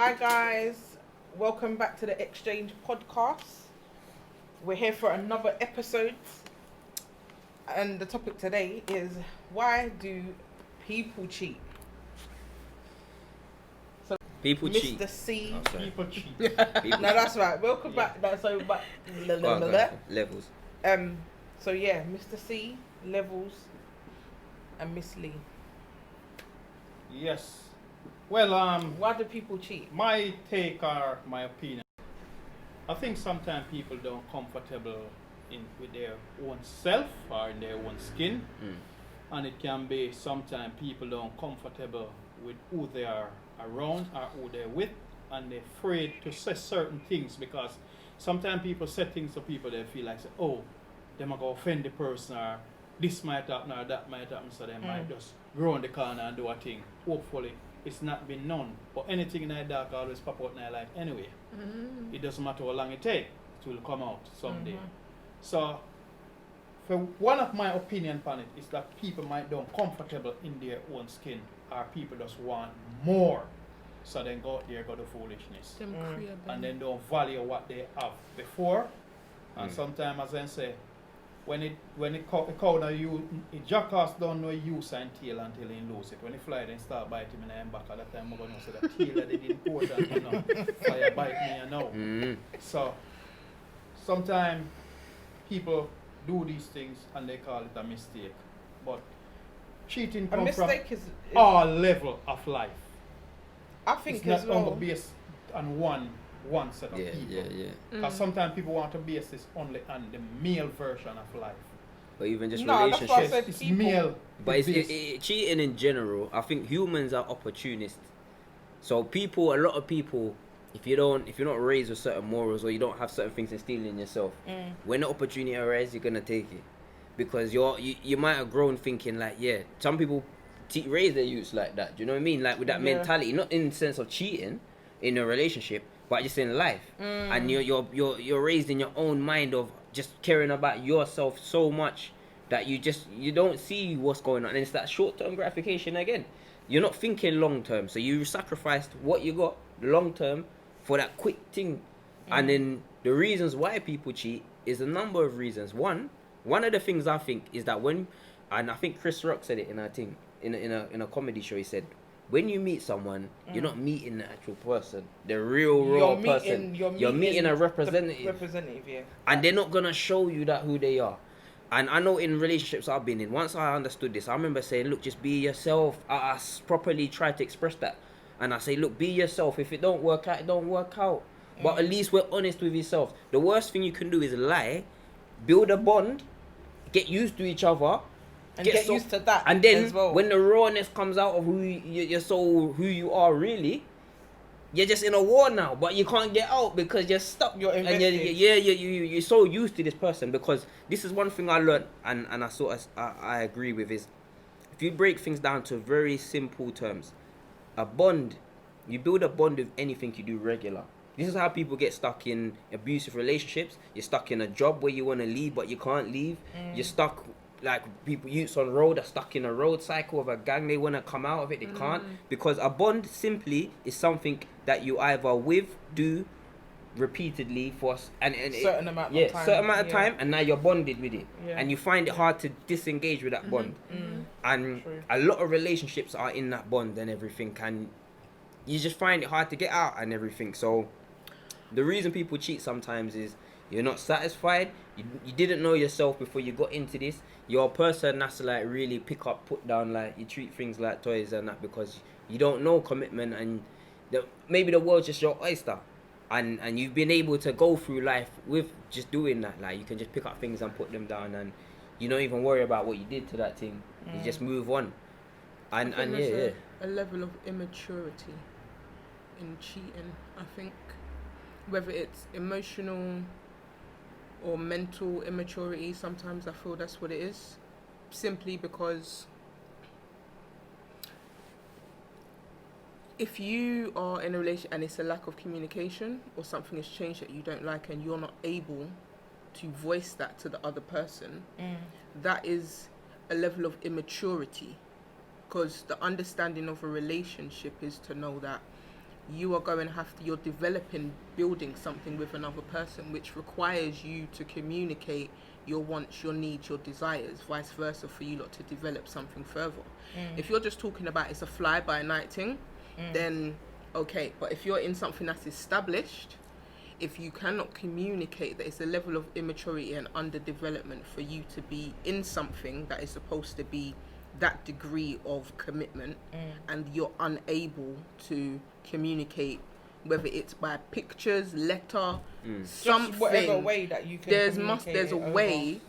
Hi guys, welcome back to the Exchange Podcast. We're here for another episode, and the topic today is why do people cheat? So People Mr. cheat. C. Oh, sorry. People cheat. People No, that's right. Welcome back. That's so but levels. So yeah, Mr. C, Levels, and Miss Lee. Yes. Well, Why do people cheat? my take or my opinion, I think sometimes people don't comfortable with their own self or in their own skin, and it can be sometimes people don't comfortable with who they are around or who they're with, and they're afraid to say certain things because sometimes people say things to people they feel like, oh, they might go offend the person or this might happen or that might happen, so they might just grow in the corner and do a thing. Hopefully it's not been known, but anything in that dark always pop out in their life anyway. It doesn't matter how long it takes, it will come out someday. So for one of my opinion on it is that people might don't comfortable in their own skin, or people just want more, so then go out there go to foolishness and then don't value what they have before. And sometimes, as I say, when it cow now you jackass don't know use and tail until he lose it. When he fly then start bite him in the back, at that time I'm gonna say the tail that they didn't important, you know. Fire bite me you know. So sometimes people do these things and they call it a mistake. But cheating A comes from mistake is all level of life. I think It's as not only well. based on one set of people. Yeah. Because sometimes people want to base this only on the male version of life. Or even just No, that's why I relationships. said It's people. male. But it's based. cheating in general. I think humans are opportunists. So a lot of people, if you're not raised with certain morals or you don't have certain things instilled in yourself, when the opportunity arises, you're gonna take it, because you might have grown thinking like, yeah, some people raise their youths like that. Do you know what I mean? Like with that mentality, not in the sense of cheating in a relationship, but just in life. And you're raised in your own mind of just caring about yourself so much that you don't see what's going on, and it's that short-term gratification again. You're not thinking long-term, so you sacrificed what you got long-term for that quick thing. And then the reasons why people cheat is a number of reasons. One of the things I think is that and I think Chris Rock said it in a thing in a comedy show. He said, when you meet someone, you're not meeting the actual person, the real raw person. You're meeting a representative. Yeah. And they're not gonna show you that who they are. And I know in relationships I've been in, once I understood this, I remember saying, look, just be yourself. I properly tried to express that. And I say, look, be yourself. If it don't work out, it don't work out. But at least we're honest with yourself. The worst thing you can do is lie, build a bond, get used to each other, And get used to that. and then as well. when the rawness comes out of who you are really, you're just in a war now, but you can't get out because you're stuck. You're and you're so used to this person. Because this is one thing I learned, and I agree with, is if you break things down to very simple terms, a bond, you build a bond with anything you do regular. This is how people get stuck in abusive relationships. You're stuck in a job where you want to leave but you can't leave. You're stuck, like youths on road are stuck in a road cycle of a gang. They want to come out of it, they can't, because a bond simply is something that you either do repeatedly for certain amount of time. certain amount of time, and now you're bonded with it, Yeah. and you find it hard to disengage with that bond. And True. a lot of relationships are in that bond and everything, and you just find it hard to get out and everything. So the reason people cheat sometimes is you're not satisfied. You didn't know yourself before you got into this. You're a person that's like really pick up, put down, like you treat things like toys and that because you don't know commitment, and maybe the world's just your oyster. And you've been able to go through life with just doing that. Like you can just pick up things and put them down, and you don't even worry about what you did to that thing. You just move on. And there's a level of immaturity in cheating, I think. Whether it's emotional or mental immaturity, sometimes I feel that's what it is. Simply because if you are in a relationship and it's a lack of communication or something has changed that you don't like and you're not able to voice that to the other person, that is a level of immaturity. Because the understanding of a relationship is to know that you're developing, building something with another person, which requires you to communicate your wants, your needs, your desires, vice versa, for you lot to develop something further. If you're just talking about it's a fly-by-night thing, then okay. But if you're in something that's established, if you cannot communicate that it's a level of immaturity and underdevelopment for you to be in something that is supposed to be that degree of commitment, and you're unable to communicate, whether it's by pictures, letter, something, just whatever way that you can there's communicate a it over. way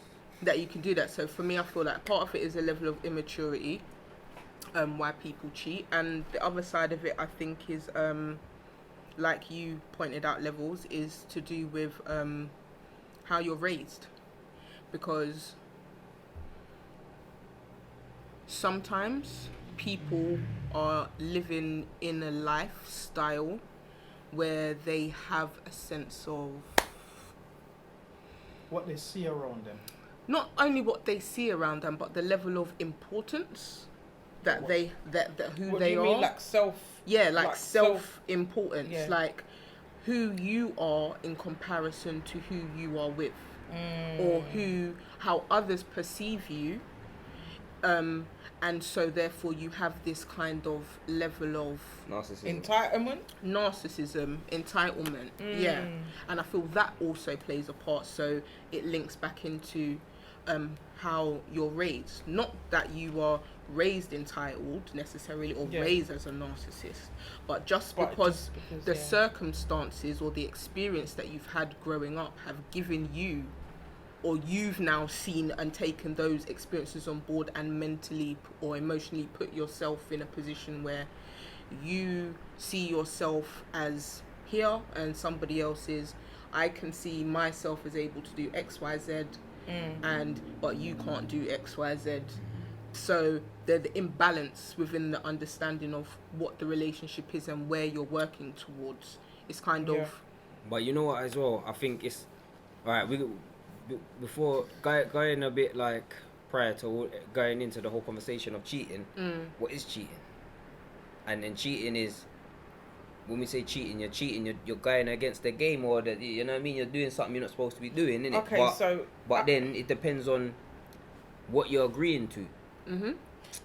that you can do that. So for me, I feel like part of it is a level of immaturity, why people cheat, and the other side of it, I think, is like you pointed out, levels, is to do with how you're raised, because sometimes people are living in a lifestyle where they have a sense of What they see around them. not only what they see around them, but the level of importance that What? they that who What they do you are. mean, like self? Yeah, like like self-importance, yeah. like who you are in comparison to who you are with, or how others perceive you, and so therefore you have this kind of level of Narcissism. Entitlement. narcissism, entitlement, yeah, and I feel that also plays a part. So it links back into how you're raised, not that you are raised entitled necessarily, or Yeah. raised as a narcissist, but just But because just because, the yeah. circumstances or the experience that you've had growing up have given you, or you've now seen and taken those experiences on board and mentally or emotionally put yourself in a position where you see yourself as here and somebody else is, I can see myself as able to do XYZ, but you can't do XYZ. So the imbalance within the understanding of what the relationship is and where you're working towards is kind Yeah. of But you know what, as well, I think it's alright. Before going a bit like prior to going into the whole conversation of cheating, what is cheating? And then cheating is, when we say cheating, you're going against the game, or that, you know what I mean, you're doing something you're not supposed to be doing, innit? Okay, but then it depends on what you're agreeing to.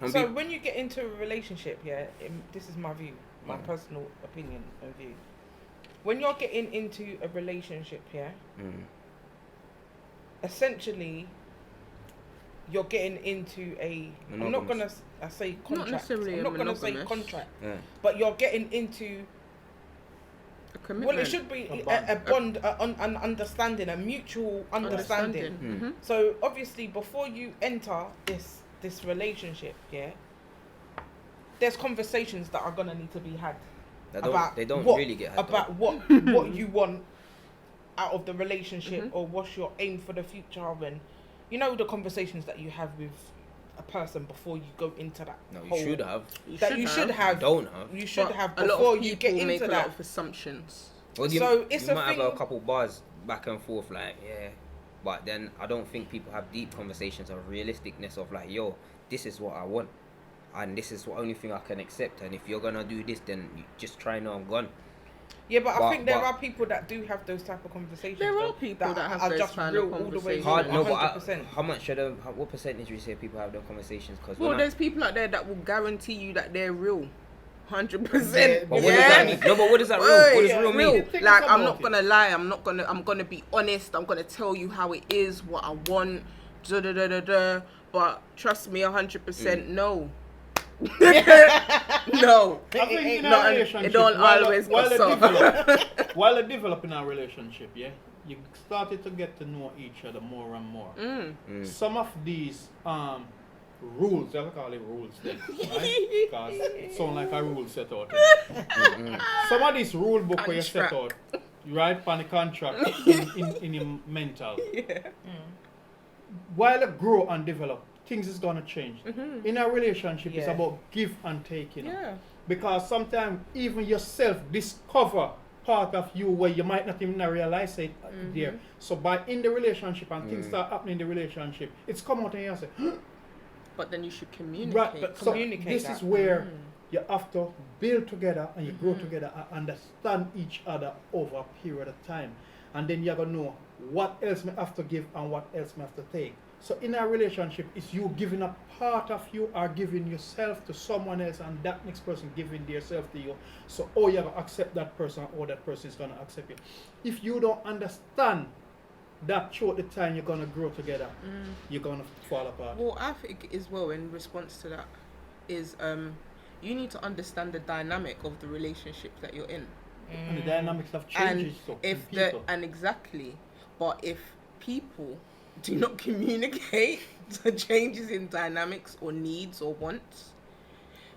And so when you get into a relationship, yeah, this is my view, my personal opinion and view. When you're getting into a relationship, yeah, essentially, you're getting into a. I'm not gonna say contract. Not necessarily I'm a not gonna say monogamous. contract, Yeah. but you're getting into. a commitment. Well, it should be a bond, an understanding, a mutual understanding. So obviously, before you enter this relationship, yeah, there's conversations that are gonna need to be had They don't what, really get had about what you want out of the relationship, or what's your aim for the future, and you know the conversations that you have with a person before you go into that. No, you whole, should have. You should have. Don't have. You should But have a lot before of you people get make into a lot that. of assumptions. Well, So it's you a might thing. have a couple bars back and forth, like, yeah, but then I don't think people have deep conversations of realisticness of like, yo, this is what I want, and this is the only thing I can accept, and if you're gonna do this, then you just try know I'm gone. Yeah, but I think there but- are people that do have those type of conversations. There are though, people that have are those just kind of real all the way conversations. Hard, through, no, but 100%. how much should what percentage do you say people have those conversations? Because Well, there's people out there that will guarantee you that they're real, 100%. Yeah, but what does that mean? No, but what does that real? What does yeah, real real. mean? Think Like, I'm about not it. gonna lie. I'm gonna be honest. I'm gonna tell you how it is, what I want. Da da da da da. But trust me, 100%. No. No. I think in No, a and relationship, it don't always go so. while they develop in a relationship, yeah, you started to get to know each other more and more. Some of these rules, I call it rules then, right? Because it sounds like a rule set out. Some of these rule book where you set out, you write on the contract in your mental. While you grow and develop, things is gonna change. In a relationship, it's Yeah. about give and take, you know. Yeah. Because sometimes even yourself discover part of you where you might not even realize it there. So by in the relationship and things start happening in the relationship, it's come out and you say, But then you should communicate. right, But so communicate this that. is where You have to build together and you grow together and understand each other over a period of time. And then you're going to know what else may have to give and what else may have to take. So in a relationship, it's you giving a part of you or giving yourself to someone else and that next person giving themselves to you. So you're going to accept that person or that person is going to accept you. If you don't understand that throughout the time you're going to grow together, you're going to fall apart. Well, I think as well in response to that is you need to understand the dynamic of the relationship that you're in. And the dynamics have changed. Exactly. But if people do not communicate the changes in dynamics or needs or wants,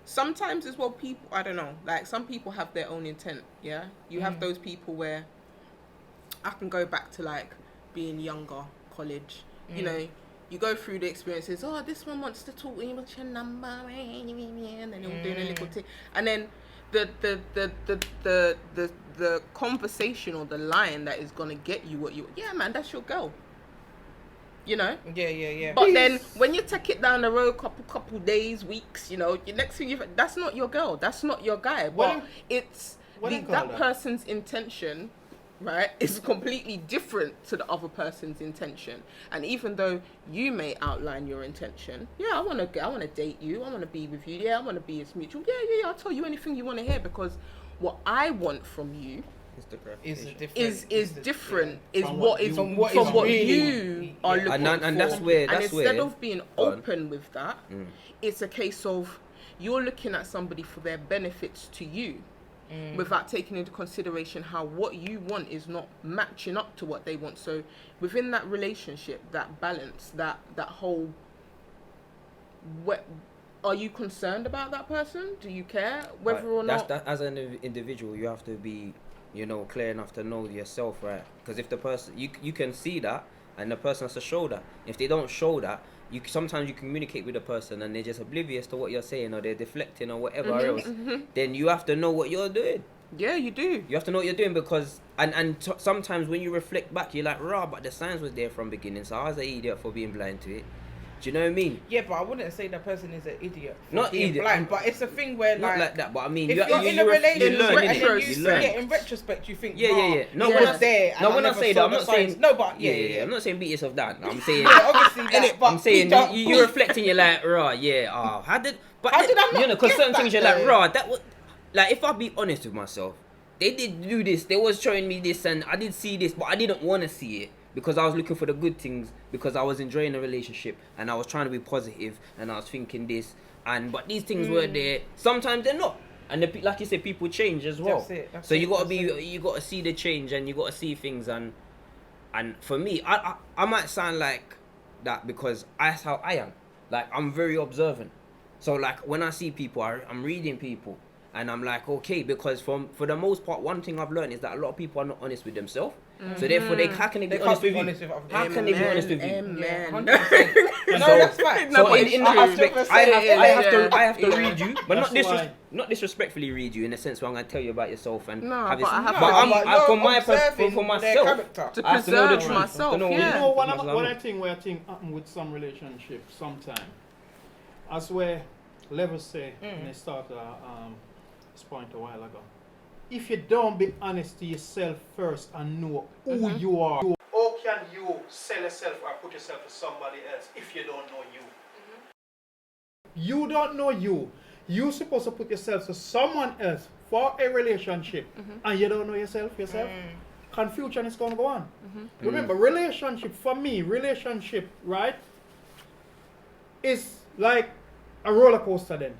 sometimes as well people, I don't know, like some people have their own intent, yeah? You have those people where I can go back to like being younger, college, you know, you go through the experiences, oh, this one wants to talk to you, what's your number, and then you're doing a little thing, and then the conversation or the line that is gonna get you what you, yeah man, that's your girl, you know. Yeah. But then when you take it down the road, couple days, weeks, you know, your next thing that's not your girl, that's not your guy. But it's that person's intention, right, is completely different to the other person's intention. And even though you may outline your intention, yeah, I wanna date you, I wanna be with you, yeah, I wanna be as mutual, yeah, I'll tell you anything you wanna hear, because what I want from you is different from what you are looking for. And that's where instead of being open with that, it's a case of you're looking at somebody for their benefits to you, without taking into consideration how what you want is not matching up to what they want. So within that relationship, that balance, that whole, are you concerned about that person? Do you care whether or not? As an individual, you have to be, you know, clear enough to know yourself, right? Because if the person, you can see that, and the person has to show that. If they don't show that, sometimes you communicate with a person and they're just oblivious to what you're saying, or they're deflecting or whatever else. Then you have to know what you're doing. Yeah, you do. You have to know what you're doing, because sometimes when you reflect back, you're like, rah, but the signs was there from beginning. So I was an idiot for being blind to it. Do you know what I mean? Yeah, but I wouldn't say the person is an idiot. Not idiot, blind, but it's a thing where not like that. But I mean, if you're in a relationship, you learn. In retrospect, you think, yeah. No, when I say that, I'm not saying no, but yeah. I'm not saying beat yourself down. I'm saying obviously that. I'm saying you're reflecting. You're like, raw, yeah. How did I not? You know, because certain things you're like, raw. That was like, if I be honest with myself, they did do this. They was showing me this, and I did see this, but I didn't want to see it. Because I was looking for the good things, because I was enjoying the relationship and I was trying to be positive and I was thinking this, but these things were there. Sometimes they're not, and like you said, people change as well. So you gotta see the change, and you gotta see things, and for me, I might sound like that because that's how I am. Like, I'm very observant. So like when I see people, I'm reading people, and I'm like, okay, because for the most part, one thing I've learned is that a lot of people are not honest with themselves. So therefore, how can they be honest with you? How can they be honest with you? Amen. No, that's fine. So in that respect, I have to read you, but not disrespectfully read you in the sense where I'm going to tell you about yourself and have this. But for myself, to preserve myself. You know, one thing where I think happen with some relationships sometimes, as where levels say when they start this point a while ago. If you don't be honest to yourself first and know who you are, how can you sell yourself or put yourself to somebody else if you don't know you? You don't know you. You're supposed to put yourself to someone else for a relationship, and you don't know yourself. Confusion is going to go on. Remember, relationship, right, is like a roller coaster. Then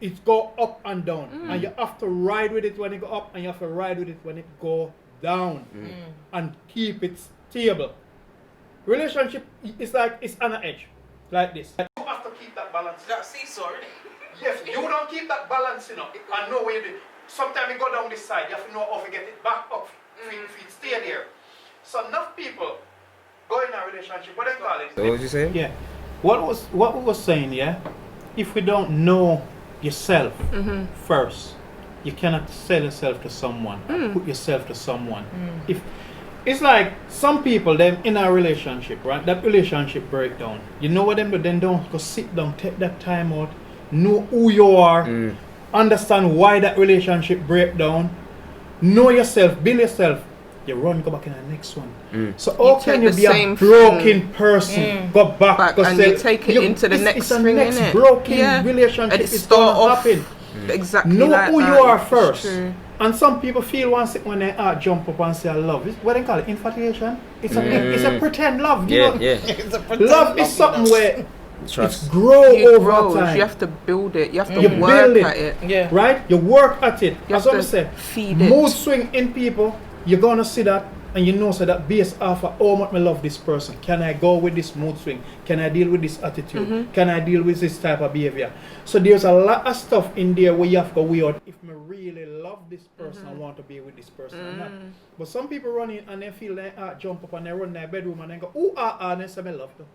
it go up and down, and you have to ride with it when it go up, and you have to ride with it when it go down, and keep it stable. Relationship is like it's on an edge, like this. You have to keep that balance. That seesaw, isn't it? Yes, you don't keep that balance, and know where you do. Sometimes you go down this side, you have to know how to get it back up. If it stay there. So enough people go in a relationship. What they call it? So what you saying? Yeah. What we was saying, yeah. If we don't know yourself first, you cannot sell yourself to someone, put yourself to someone. If it's like some people, them in a relationship, right? That relationship breakdown. You know what them do? Then don't go sit down, take that time out, know who you are, understand why that relationship break down, know yourself, build yourself, you go back in the next one. So how You can take you the be a same broken thing. person, go back, And you take it into the next it's a thing, next innit? broken Yeah. relationship. And it It's start gonna off happen. exactly Know like who that. you are It's first. true. And some people feel once when they jump up and say I love. It's what they call it, infatuation. It's a pretend love. You know? It's a pretend Love is something you know. where Trust. it's grow It over grows. time. You have to build it. You have to You work build at it. Yeah. Right? You work at it. You As have I to say, feed it. mood swing in people, you're gonna see that and you know so that based off of how much I love this person. Can I go with this mood swing? Can I deal with this attitude? Can I deal with this type of behavior? So there's a lot of stuff in there where you have to go weigh out if I really love this person, I want to be with this person or not. But some people run in and they feel they jump up and they run in their bedroom and they go, ooh, and they say, I love them.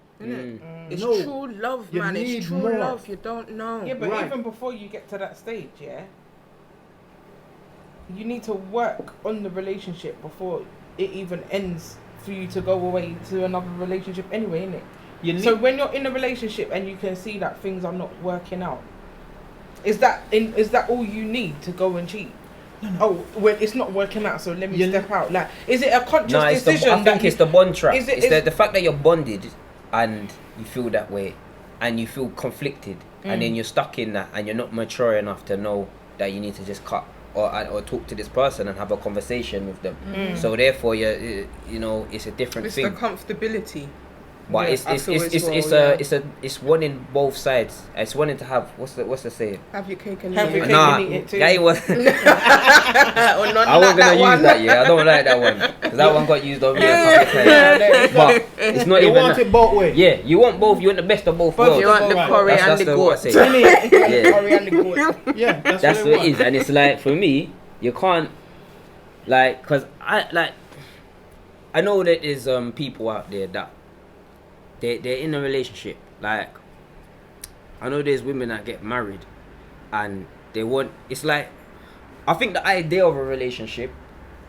It's No. true love, You man. need It's true more. love. You don't know. Yeah, but Right. even before you get to that stage, yeah, you need to work on the relationship before it even ends for you to go away to another relationship anyway, innit? You need, So when you're in a relationship and you can see that things are not working out, is that all you need to go and cheat? Oh, well, it's not working out, so let me You step out. Like, is it a conscious No, it's decision? I think it's the bond trap. Is it- It's is- the fact that you're bonded and you feel that way and you feel conflicted and then you're stuck in that and you're not mature enough to know that you need to just cut or talk to this person and have a conversation with them. So therefore, you know, it's a different It's thing. the comfortability. But Yeah, it's I it's feel it's as it's, well, it's it's one in both sides. It's one in to have what's the saying? Have your cake and Have eat your it. cake Nah, and eat it too. yeah, it was. Or not I wasn't that gonna use one. that. Yeah, I don't like that one because that one got used on me a couple of times. Yeah, But it's not you even. want that. it both ways. Yeah, you want both. You want the best of both worlds. You want the Right. curry and That's the what I goat. say. yeah. Yeah. Yeah, that's That's what what they it want. is, and it's like for me, you can't cause I know that there's people out there that they're in a relationship. Like I know there's women that get married, and they want. It's like I think the idea of a relationship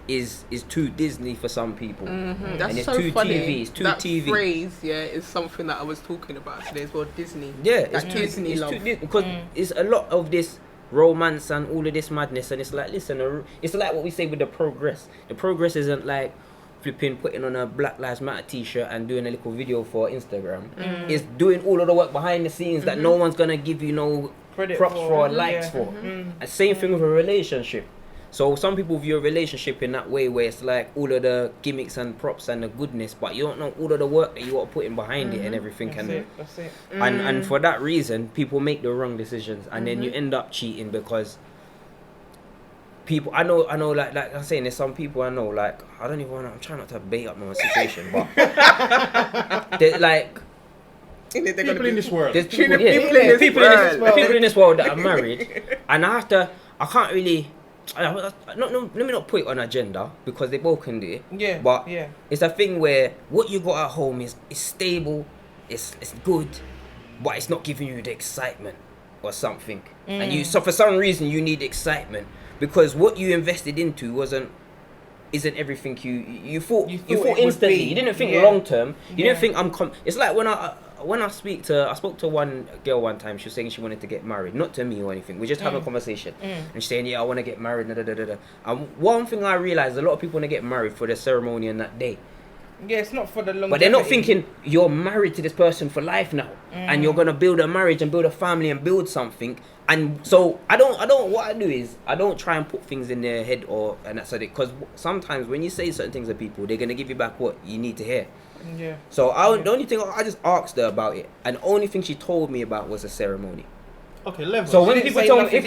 is too Disney for some people. That's And it's so too funny. TV, it's too that TV. phrase, yeah, is something that I was talking about today as well. Disney. Yeah, That it's too Disney it's love. too because it's a lot of this romance and all of this madness, and it's like listen, it's like what we say with the progress. The progress isn't like flipping putting on a Black Lives Matter t-shirt and doing a little video for Instagram. It's doing all of the work behind the scenes that no one's gonna give you no Credit props for, for or yeah. likes for. And same thing with a relationship. So some people view a relationship in that way where it's like all of the gimmicks and props and the goodness, but you don't know all of the work that you got to put in behind it and everything. That's it. And for that reason, people make the wrong decisions, and then you end up cheating because people. I know, like I'm saying, there's some people I know, like I don't even want. I'm trying not to bait up my situation, but they're like. People in this world. There's people, People in this people in this world that are married, and I can't really. Let me not put it on agenda because they both can do it. Yeah. But yeah. it's a thing where what you got at home is stable, it's good, but it's not giving you the excitement or something. And so for some reason you need excitement because what you invested into isn't everything you thought You thought it would instantly. be. You didn't think Yeah. long term. You Yeah. didn't think it's like when I spoke to one girl one time. She was saying she wanted to get married, not to me or anything. We just having a conversation, and she's saying, "Yeah, I want to get married." Da, da, da, da, da. And one thing I realized, a lot of people want to get married for the ceremony on that day, Yeah, it's not for the long. but they're not thinking you're married to this person for life now, and you're gonna build a marriage and build a family and build something. And so I don't. What I do is I don't try and put things in their head and that's it. Because sometimes when you say certain things to people, they're gonna give you back what you need to hear. Yeah. So the only thing I just asked her about it, and the only thing she told me about was the ceremony. Okay, levels. So when didn't people say tell me nothing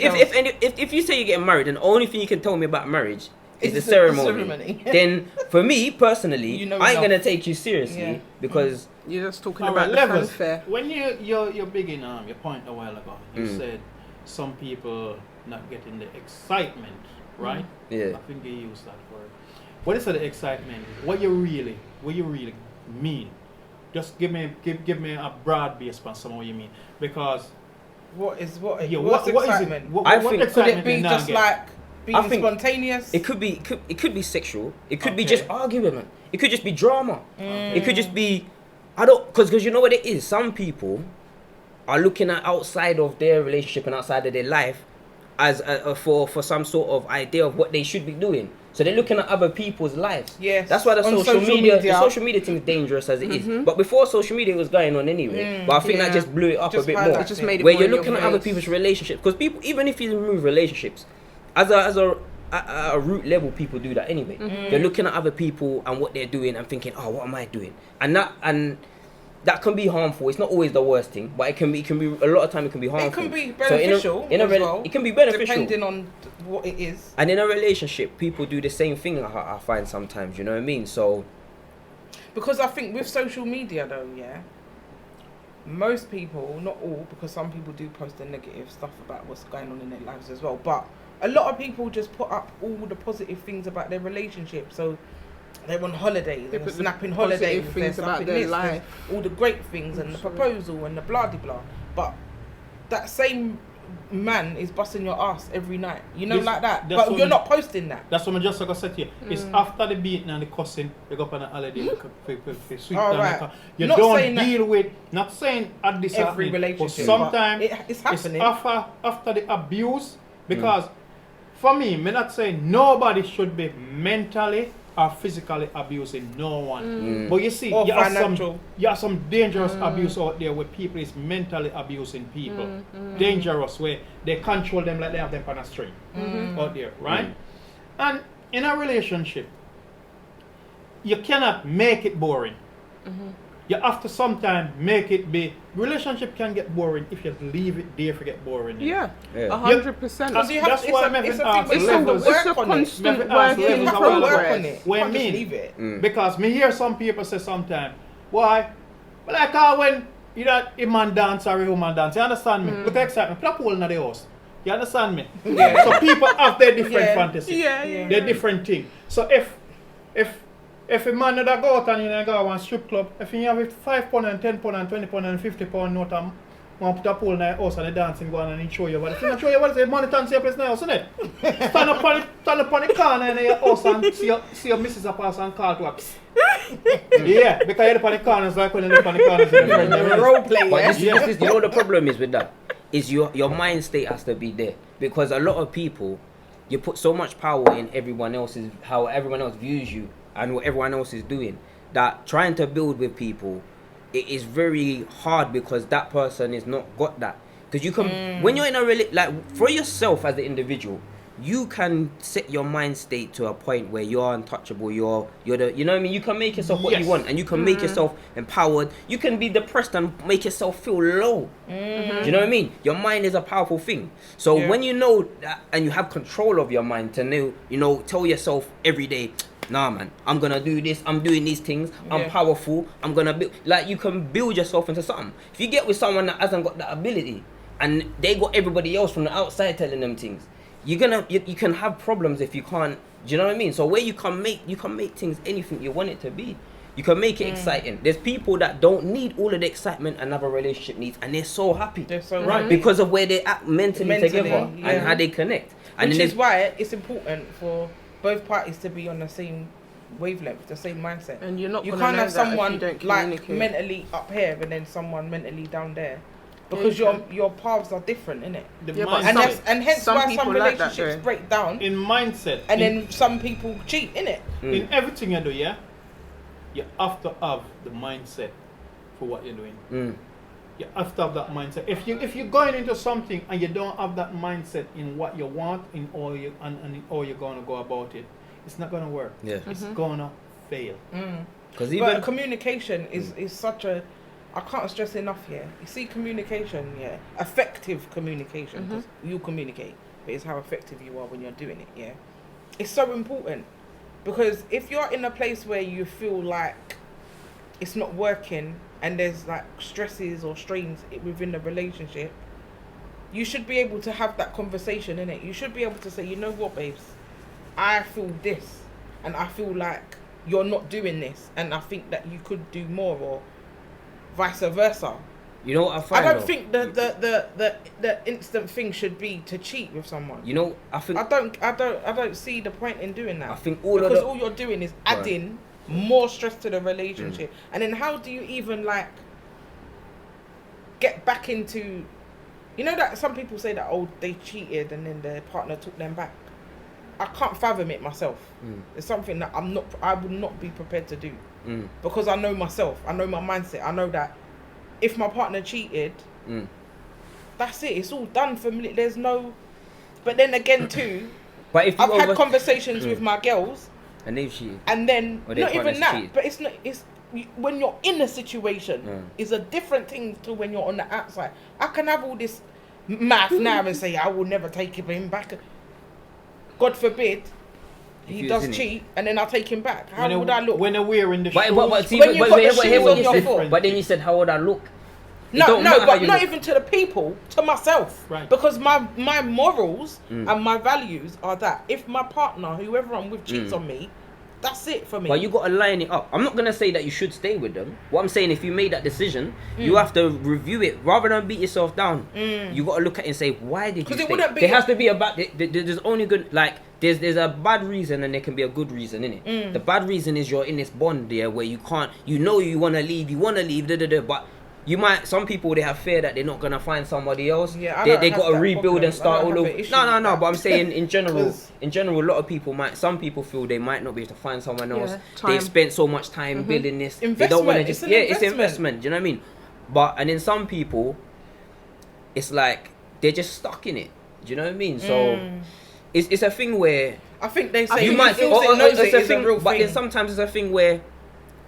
if you say you're getting married, and the only thing you can tell me about marriage is It's the the ceremony, ceremony. then for me personally, You know I ain't enough. gonna take you seriously Yeah. because You're just talking All about right, the levels. fanfare. When you're big in your point a while ago, you Mm. said some people not getting the excitement, right? yeah, I think you used that word. What is the excitement? What you really mean? Just give me a broad base on some of what you mean, because What is what what's is it? excitement? What I what think- Could excitement it be you now just get? like I being think spontaneous? it could be sexual. It could be Okay. just argument. It could just be drama. It could just be because you know what it is. Some people are looking at outside of their relationship and outside of their life, as for some sort of idea of what they should be doing. So they're looking at other people's lives. Yes. That's why the On social media the social media thing is dangerous as it is. But before social media was going on anyway. But I think that Yeah. just blew it up Just a bit highlights more. It just made it Where more you're in your looking at other face. people's relationships, because people, even if you remove relationships, as a root level, people do that anyway. They're looking at other people and what they're doing and thinking, oh, what am I doing? And that can be harmful. It's not always the worst thing, but it can be a lot of time it can be harmful. It can be So beneficial as well. it can be beneficial. Depending on what it is. And in a relationship, people do the same thing. I find sometimes, you know what I mean. So Because I think with social media though, yeah, most people, not all, because some people do post the negative stuff about what's going on in their lives as well, but a lot of people just put up all the positive things about their relationship. So they're on holiday, They they're put the snapping positive holidays, things they're about snapping their this, there's life. all the great things and the proposal and the blah de blah. But that same man is busting your ass every night, you know, This- like that. that's But what you're we- not posting that. That's what I just like I said to you. It's after the beating and the cussing, they go up on a holiday, for sweet All time. right. You Not don't saying that deal with, not saying at this every happening, relationship, but but sometimes it's it's happening. after the abuse, because for me, me not saying nobody should be mentally or physically abusing no one. But you see, Or you have financial. some dangerous abuse out there where people is mentally abusing people. Dangerous, where they control them like they have them on a string out there, right? And in a relationship, you cannot make it boring. You have to sometimes make it be. Relationship can get boring if you leave it there for get boring. Yeah, Yeah. 100%. Because you have That's it's why a, I'm having it's a asked thing, It's you have to levels. a work on it. constant Maybe work ask Yeah, you levels have of to all work of on it. What You I can't just mean? leave it. Because me hear some people say sometimes, why? But like how when you know a man dance or a woman dance, you understand me? Look at excitement. Put a pole in the house. You understand me? Yeah. So people have their different Yeah. fantasies. Yeah. They're different things. So if a man that go out and you know, go to one strip club, if you have a £5 and £10 and £20 and £50 note and want to put a pole in the house and the dancing go on and he show you what. If you not show you what, say money turn to your place in the house, isn't it? stand up on the corner in your house and see your missus a pass and call to her. Yeah, because you're on the corners like when you live on the corners in the friend. They're a role play, But yeah? this is, you know, the problem is with that is your mind state has to be there, because a lot of people, you put so much power in how everyone else views you and what everyone else is doing, that trying to build with people, it is very hard, because that person is not got that. Because you can, when you're in a like for yourself as an individual, you can set your mind state to a point where you're untouchable. You're the, you know what I mean. You can make yourself what you Yes. want, and you can make yourself empowered. You can be depressed and make yourself feel low. Do you know what I mean? Your mind is a powerful thing. So Yeah. when you know that and you have control of your mind to know, tell yourself every day, nah, man, I'm gonna do this. I'm doing these things. I'm Yeah. powerful. I'm gonna build. Like, you can build yourself into something. If you get with someone that hasn't got that ability, and they got everybody else from the outside telling them things, you can have problems if you can't. Do you know what I mean? So where you can make things anything you want it to be. You can make it exciting. There's people that don't need all of the excitement another relationship needs, and they're so happy. They're so Right. happy. Because of where they act mentally together yeah. and how they connect. And Which then is why it's important for both parties to be on the same wavelength, the same mindset. And you're not You gonna can't know have that if someone you don't like communicate. mentally up here and then someone mentally down there, because your paths are different, innit? The Yeah, but And mindset. and hence some why people some like that, relationships though. break down, In mindset. and then some people cheat, innit? in everything you do, yeah, you have to have the mindset for what you're doing. You have to have that mindset. If you're going into something and you don't have that mindset in what you want, in all you and how you're gonna go about it, it's not gonna work. Yeah. It's gonna fail. Because But even communication is such a, I can't stress enough here. You see, communication, yeah, effective communication, 'cause you communicate, but it's how effective you are when you're doing it, yeah. It's so important, because if you're in a place where you feel like it's not working and there's like stresses or strains within the relationship, you should be able to have that conversation, innit? You should be able to say, you know what, babes, I feel this, and I feel like you're not doing this, and I think that you could do more, or vice versa. you know what I I find. don't though? think the instant thing should be to cheat with someone. You know, I think I don't see the point in doing that. I think all of because the all you're doing is Right. adding more stress to the relationship. And then how do you even like get back into You know that some people say that, oh, they cheated and then their partner took them back. I can't fathom it myself. It's something that I would not be prepared to do. Because I know myself, I know my mindset, I know that if my partner cheated, that's it, it's all done for me. There's no, but then again too, But if you I've had conversations with my girls, and they've cheated, and then Or their not even partner's that, cheated. but it's not. It's when you're in a situation, is a different thing to when you're on the outside. I can have all this math now and say I will never take him back. God forbid, he was does in it. cheat, and then I'll take him back. How would I look? When we're in the but shoes, see, When you got the hear shoes what on you your said. foot. But then you said, how would I look? It No, don't matter how but you not look. even to the people, to myself. Right. Because my morals and my values are that if my partner, whoever I'm with, cheats on me, that's it for me. But you got to line it up. I'm not gonna say that you should stay with them. What I'm saying, if you made that decision, you have to review it rather than beat yourself down. You got to look at it and say, why did you 'Cause stay? it wouldn't be There has to be a bad. There's only good. Like there's a bad reason and there can be a good reason in it. The bad reason is you're in this bond there where you can't. You know you want to leave. But you might. Some people, they have fear that they're not gonna find somebody else. Yeah, I they don't have got to that rebuild problem. and start I don't all have over. an issue No. with that. But I'm saying in general, 'Cause- a lot of people might. Some people feel they might not be able to find someone else. Yeah, time. They've spent so much time building this. They Investment, don't want to it's just an it's investment. investment. Do you know what I mean? But and then some people, it's like they're just stuck in it. Do you know what I mean? So it's a thing where I think they say you if might. he feels it, knows it, It's a is a thing, real but thing. then sometimes it's a thing where.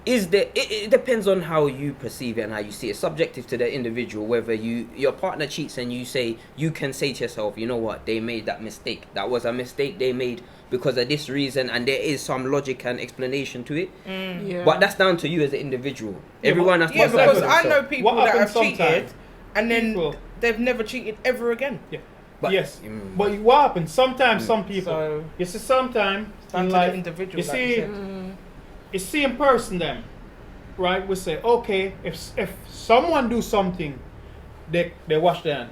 It depends on how you perceive it and how you see it. It's subjective to the individual. Whether your partner cheats and you can say to yourself, you know what, they made that mistake. That was a mistake they made because of this reason, and there is some logic and explanation to it. Yeah. But that's down to you as an individual. Yeah, Everyone has to Yeah, decide because for I know themselves. people What that have happens cheated sometimes, and then people- they've never cheated ever again. Yeah. But- yes. Mm. But what happens? Sometimes some people. So You see, sometimes it's down in to life, the individual. you like see, said. it's same person them, right? We say, okay, if someone do something, they wash their hand.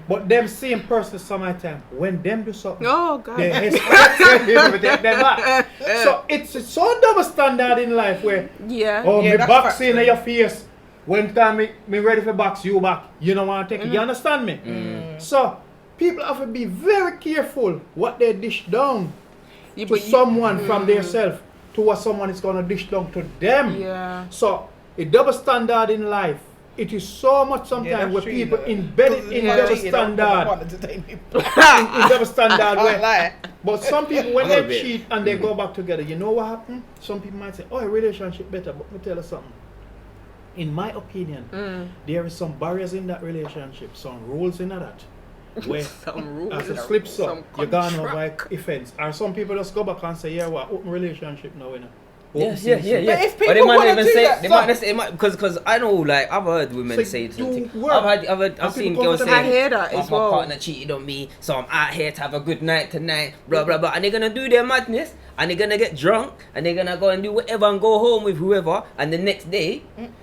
But them same person sometimes when them do something, Oh God. they hesitate them back. So it's so double standard in life where Yeah. oh Yeah, me that's box facts, in man. your face. When time me ready for box you back, you don't want to take it. You understand me? So people have to be very careful what they dish down Yeah, to but you- someone from their self to what someone is gonna dish down to them. Yeah. So a double standard in life. It is so much Yeah, sometimes that's where true, people you know. embedded in Yeah, double cheated, I don't want my standard. partner to take me back. In double standard I way. can't lie. But some people, when I'm a they bit- cheat and they go back together, you know what happened? Some people might say, oh, a relationship better, but let me tell you something. In my opinion, there is some barriers in that relationship, some rules in that. Where Some rules. as it slips up, some you're gonna have contract. like offense. Or some people just go back and say, yeah, what, open relationship now, you know. Yes, yeah. But if But they people might not wanna even do say that, they so- might not say because I know like I've heard women So say do something. work. I've seen people girls come say to I hear that "Oh, as my well." partner cheated on me, so I'm out here to have a good night tonight. Blah blah blah, and they're gonna do their madness, and they're gonna get drunk, and they're gonna go and do whatever and go home with whoever, and the next day,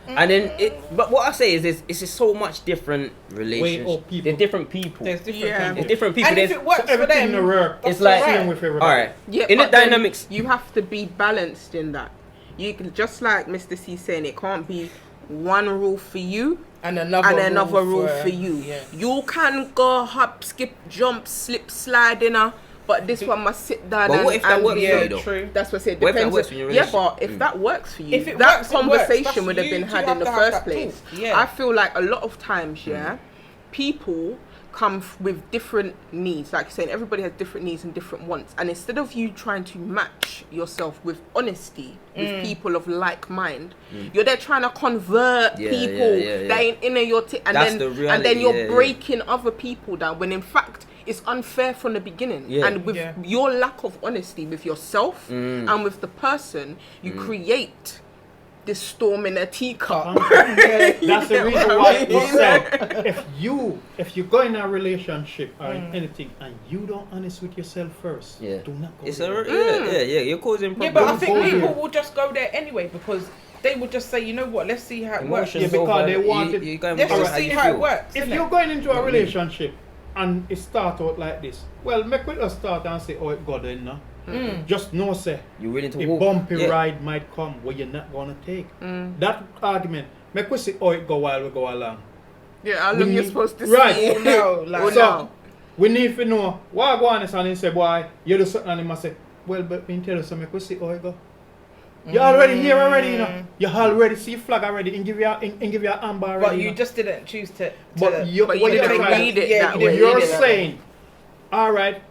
and then it. But what I say is it's just so much different relationships. people. They're different people. There's different Yeah. people. There's different people. And if There's- it works for Everything in them, the work. that's It's like- alright. Same with everybody. all right. Yeah, In the but then dynamics, you have to be balanced in that. You can, just like Mr. C saying, it can't be one rule for you and another and another rule for you. you. Yeah. You can go hop, skip, jump, slip, slide in her, but this one must sit down. But and, what if that and works be- for you Yeah, though? true. That's what I said. What if that Depends. works in your Yeah, relationship? but if that works for you, If it that works, it works. conversation That's would have you been two had have in the to have first that place. talk. Yeah. I feel like a lot of times, people come with different needs. Like you're saying, everybody has different needs and different wants. And instead of you trying to match yourself with honesty with people of like mind, you're there trying to convert Yeah, people yeah. that ain't in your and That's then the and reality, then you're yeah. breaking other people down when in fact it's unfair from the beginning. Yeah. And with Yeah. your lack of honesty with yourself and with the person, you create this storm in a teacup. That's the reason what why I we mean? said if you go in a relationship or in anything and you don't honest with yourself first, Yeah. do not go It's there. yeah. You're causing Yeah, problems. but I Don't think go people there. will just go there anyway because they will just say, you know what, let's see how it works. Emotions Yeah, because over- they want it- you going Let's with just how see you how it feel. works. If innit? you're going into a relationship and it start out like this, well, make we just start and say, oh, it got in now. Just know, say, You're willing to a walk. bumpy Yeah. ride might come where you're not gonna take. That argument, make we say, oh, it go while we go along. Yeah, how long We you're need- supposed to right. see. Or no, like, Or So, no. we need to know what go on and he say, boy, you do something and he must say, well, but me tell you something, we see how it go. You already here already, you know. You already see flag already and give you an amber already. but you you know. just didn't choose to. But you, But you what didn't you're trying- read it yeah, that you way. didn't You're read it that saying, all right,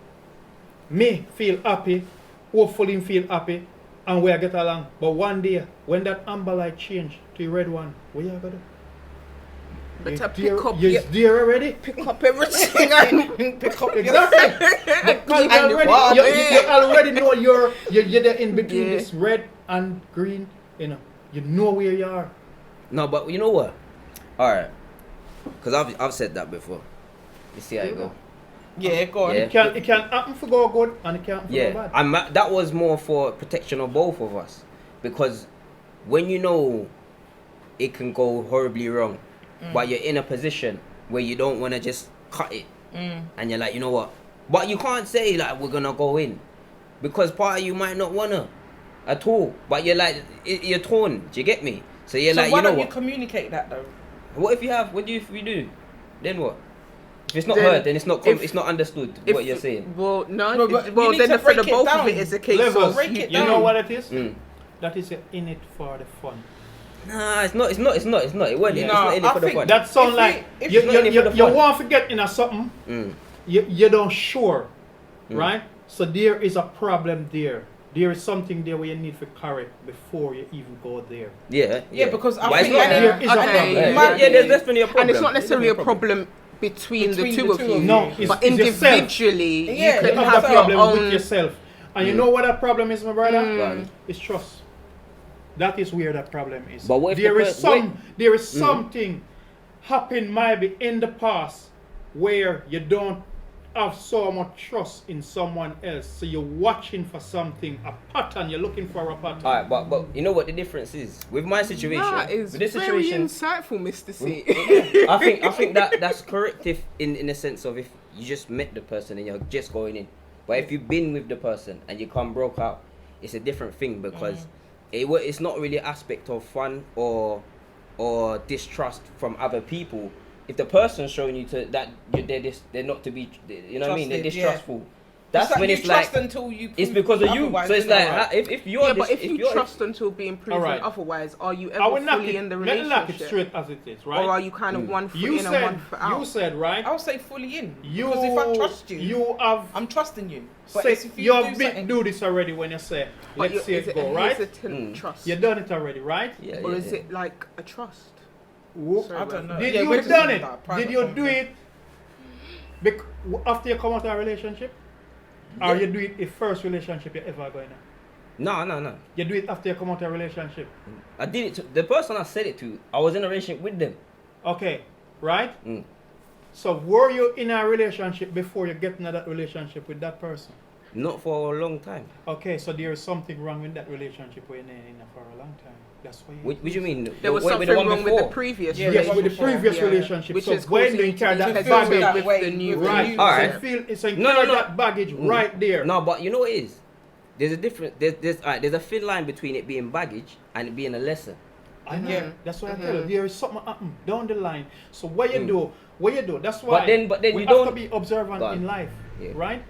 me feel happy, hopefully him feel happy, and we get along. But one day, when that amber light change to the red one, what you gonna do? Better You're pick there- up you're your- there already? Pick up everything and Pick up your Exactly. Because you And already, the you already know you're there in between Yeah. this red and green, you know. You know where you are. No, but you know what? Alright. Because I've said that before. You see how it go. Yeah, go on. Yeah. It can happen for go good and it can happen for go Yeah, bad. that was more for protection of both of us, because when you know it can go horribly wrong, but you're in a position where you don't want to just cut it, and you're like, you know what? But you can't say like we're gonna go in, because part of you might not wanna at all. But you're like you're torn. Do you get me? So you're So like, why you know don't you what? communicate that though? What if you have? What do if you do? Then what? If it's not Then heard, then it's not if- it's not understood if- what you're saying. Well, no. No, but well, you need then to for the break it both of down. it, it's a case Levels. of Break it You know down. what it is? Mm. That is in it for the fun. Nah, it's not. It wasn't. No, It's not in it I for the think fun. That sound If like if you, it's not in it for the you fun. want to get in a something, Mm. you don't sure, Mm. right? So there is a problem there. There is something there where you need to correct before you even go there. Yeah, Yeah, because I But it's think not- and There then- is a and then- problem. Yeah, man- yeah, there's definitely a problem. and it's not There's necessarily a definitely problem between the Between two the of two you. of No, you. it's, But it's yourself. individually, Yeah, you You can have have a your problem own. with yourself. And you Mm. know what that problem is, my brother? Mm. It's trust. That is where that problem is. But what if there the is per- there is Mm. something happened maybe in the past where you don't have so much trust in someone else. So you're watching for something, a pattern. You're looking for a pattern. Alright, but you know what the difference is with my situation. That is with this very situation, insightful, Mr. C. I think that's corrective in the sense of if you just met the person and you're just going in. But if you've been with the person and you come broke out, it's a different thing, because it's not really an aspect of fun or distrust from other people. If the person's showing you that they're not to be, you know what I mean, they're Trusted, yeah. distrustful. That's like when you it's like trust until you. it's prove because of you. otherwise, So it's isn't it? like if you're Yeah, this, but if you you're- trust until being proven Alright. otherwise, are you I ever will knock fully it. in the Let me knock it relationship? straight as it is, right? Or are you kind of one foot you in and one foot out? said, right? I'll say fully in. You, because if I trust you, you have I'm trusting you. But say, it's if you you have do been something, do this already when you say, But let's see is it it go, a right? hesitant trust? You done it already, right? yeah, Or yeah, is yeah. it like a trust? Who- Sorry, I don't know. Did Yeah, we're you just done talking it? about private Did you do conversation. it after you come out of a relationship? Or you do it the first relationship you ever going in? No. You do it after you come out of a relationship. I did it to the person I said it to. I was in a relationship with them. Okay, right? Mm. So were you in a relationship before you get into that relationship with that person? Not for a long time. Okay, so there is something wrong with that relationship when you're in it for a long time. That's why you. What do you mean? There was With something the one wrong with before? the previous Yeah, Yes, one with the before, previous yeah. relationship. Which so is when causing you you to carry be that feel baggage, that with way the new with the right? new All So right. you feel it's like No, carry no. that baggage Mm. right there. No, but you know what it is? There's a different. There's a thin line between it being baggage and it being a lesson. I know. Yeah. That's why I tell you there is something happen down the line. So what you Mm. do, That's why. But then we you have don't. to be observant Go on. in life, Yeah. right?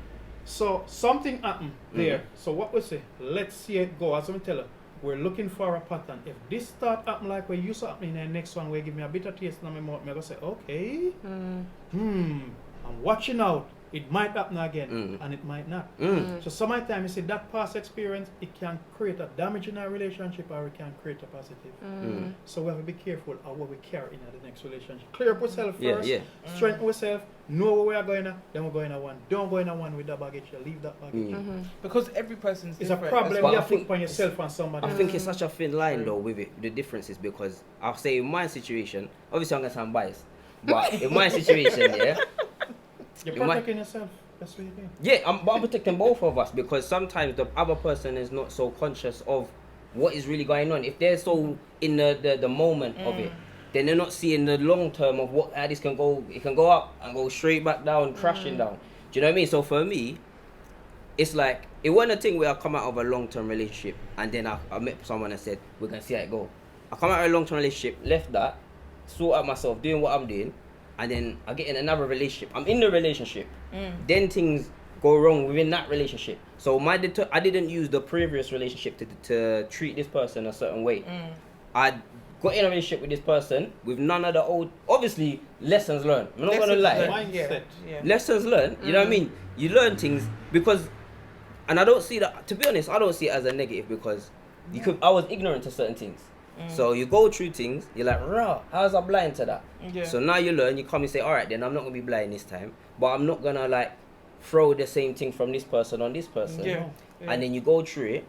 So something happened there. Mhm. So what we say? Let's see it go. As I tell you, we're looking for a pattern. If this start happen like we used to happen in the next one, where give me a bitter taste in my mouth, I'm gonna say, okay, I'm watching out. It might happen again, Mm. and it might not. Mm. So sometimes you see that past experience, it can create a damage in our relationship, or it can create a positive. Mm. So we have to be careful of what we carry in the next relationship. Clear up ourselves Yeah, first, yeah. strengthen ourselves, know where we are going, then we're going to one. Don't go in a one with that baggage, you leave that baggage. Mm. because every person's It's a different. problem as But you I have to think put on yourself and somebody I else. think it's such a thin line though with it. The difference is because I'll say in my situation, obviously I'm gonna sound biased, but in my situation, yeah, You're it might- protecting yourself. That's what you're doing. yeah, but I'm protecting both of us because sometimes the other person is not so conscious of what is really going on. If they're so in the moment of it, then they're not seeing the long term of what how this can go. It can go up and go straight back down, crashing down. Do you know what I mean? So for me, it's like it wasn't a thing where I come out of a long-term relationship and then I met someone and said we're gonna see how it go. I come out of a long-term relationship, left that, sort out myself, doing what I'm doing, and then I get in another relationship. I'm in the relationship. Then things go wrong within that relationship. So I didn't use the previous relationship to treat this person a certain way. I got in a relationship with this person with none of the old, obviously, lessons learned. I'm not gonna lie. Mindset. Yeah. Lessons learned. You know what I mean? You learn things because, and I don't see that. To be honest, I don't see it as a negative because I was ignorant to certain things. So you go through things, you're like, rah, how was I blind to that? Yeah. So now you learn, you come and say, all right, then I'm not gonna be blind this time, but I'm not gonna like throw the same thing from this person on this person. Yeah. And then you go through it,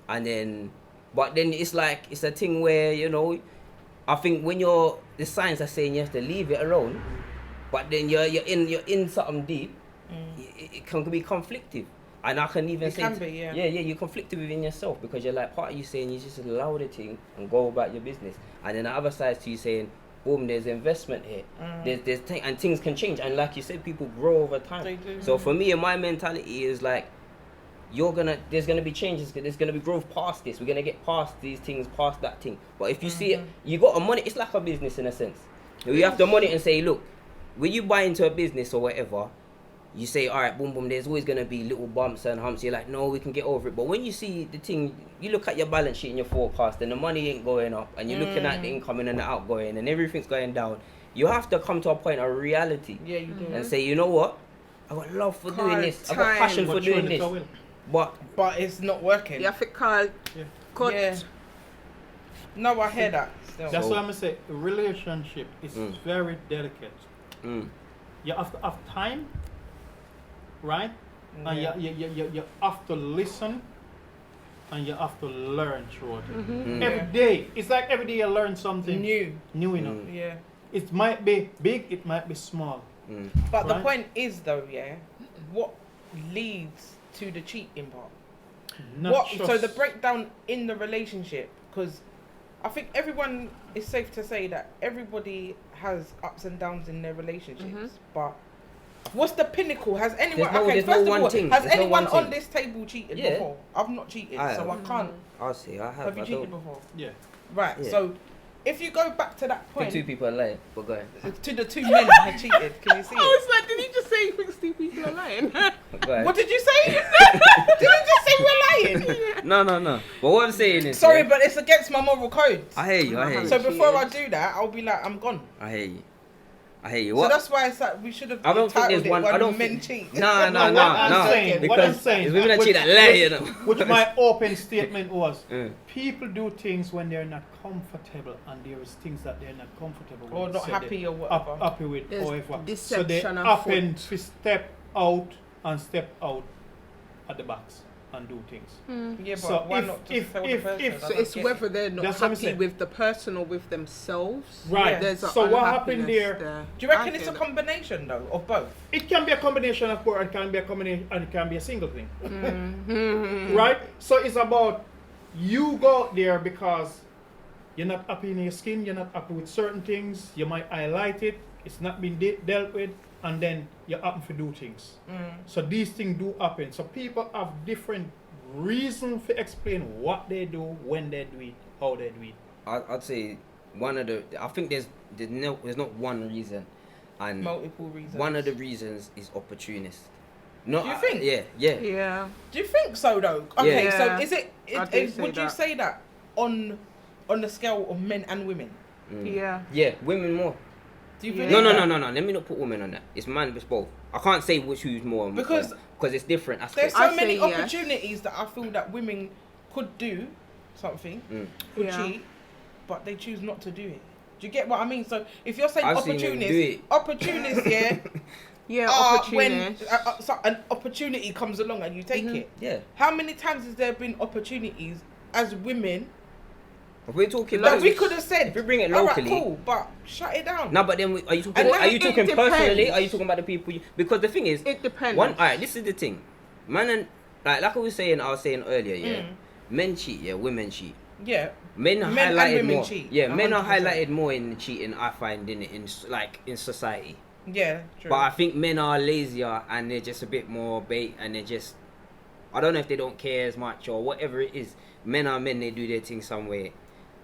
and then, but then it's like, it's a thing where, you know, I think when the signs are saying you have to leave it alone, but then you're in something deep, it can be conflictive. And I can even It say, can be, yeah. you're conflicted within yourself because you're like, part of you saying you just allow the thing and go about your business, and then the other side to you saying, boom, there's investment here, there's and things can change, and like you said, people grow over time. They do. So for me, my mentality is like, there's gonna be changes, there's gonna be growth past this. We're gonna get past these things, past that thing. But if you see it, you got to monitor. It's like a business in a sense. You have to monitor and say, look, when you buy into a business or whatever, you say, all right, boom, boom, there's always going to be little bumps and humps. You're like, no, we can get over it. But when you see the thing, you look at your balance sheet and your forecast and the money ain't going up and you're looking at the incoming and the outgoing and everything's going down, you have to come to a point of reality. Yeah, you do. And say, you know what? I got love for doing this. I got passion for doing this. But it's not working. Yeah, I think Carl. Cut. Yeah. No, I hear that. Still. That's what I'm gonna say. A relationship is very delicate. You have to have time, right? And you have to listen, and you have to learn through it. Every day, it's like every day you learn something new enough. Yeah. It might be big, it might be small. But the Right. point is, though, what leads to the cheating part? Not So just- the breakdown in the relationship, because I think everyone is safe to say that everybody has ups and downs in their relationships, but what's the pinnacle? Has anyone? There's no first of one all, thing. has There's no anyone one on thing. this table cheated Yeah. before? I've not cheated, I so I have. can't. I'll say I have. Have you I cheated don't. before? Yeah. Right. Yeah. So if you go back to that I think point, two people are lying, but go ahead. to the two men that cheated, can you see I it? was like, did he just say he thinks two people are lying? Go ahead. What did you say? Did you just say we're lying? No. But what I'm saying is, Sorry, yeah, but it's against my moral codes. I hear you. I hear you. So before I do that, I'll be like, I'm gone. I hear you. I hear you. So What? that's why it's like we should have I don't think entitled there's one. it I when don't men think. cheat. No. What I'm saying, Because it's women that cheat that lie, you know. Which my open statement was, Mm. people do things when they're not comfortable, and there is things that they're not comfortable Or with. not so happy they or whatever. happy with, There's however. So they deception happen afoot. to step out at the backs and do things. Yeah, but So why if- not just if- tell if- the person? if- I So don't it's get whether it. they're not That's what I'm happy saying. with the person or with themselves. Right. There's a So what happened unhappiness there? Do you reckon I it's a get it. combination though of both? It can be a combination of both, it can be a combination, and it can be a single thing. Mm-hmm. Right? So it's about you go out there because you're not happy in your skin, you're not happy with certain things, you might highlight it, it's not been dealt with, and then you happen to do things. So these things do happen. So people have different reasons to explain what they do, when they do it, how they do it. I'd say I think there's not one reason, and Multiple reasons. one of the reasons is opportunist. No, Do you think? Yeah. Yeah. Do you think so though? Okay, Yeah. so is it? I do say Would you that. say that on the scale of men and women? Yeah. Yeah, women more. Do you Yeah. believe No. that? Let me not put women on that. It's man, it's both. I can't say who's more Because it's different There's aspects. so I many say yes. opportunities that I feel that women could do something, could Yeah. cheat, but they choose not to do it. Do you get what I mean? So if you're saying I've seen them do opportunists, yeah, Yeah. when Opportunist. so an opportunity comes along and you take it. Yeah. How many times has there been opportunities as women If we're talking that about, we could have said, if we bring it "All right, locally, cool, but shut it down." no, but then are you talking? And when Are you it talking depends. personally? Are you talking about the people? Because the thing is, It depends. All right, this is the thing, man, and like I was saying earlier, yeah, men cheat, yeah, women cheat. Yeah, Men are Men and highlighted women more. cheat, Yeah, men are 100%. highlighted more in the cheating. I find in society. yeah, true. But I think men are lazier and they're just a bit more bait and they're just, I don't know if they don't care as much or whatever it is. Men are men, they do their thing some way.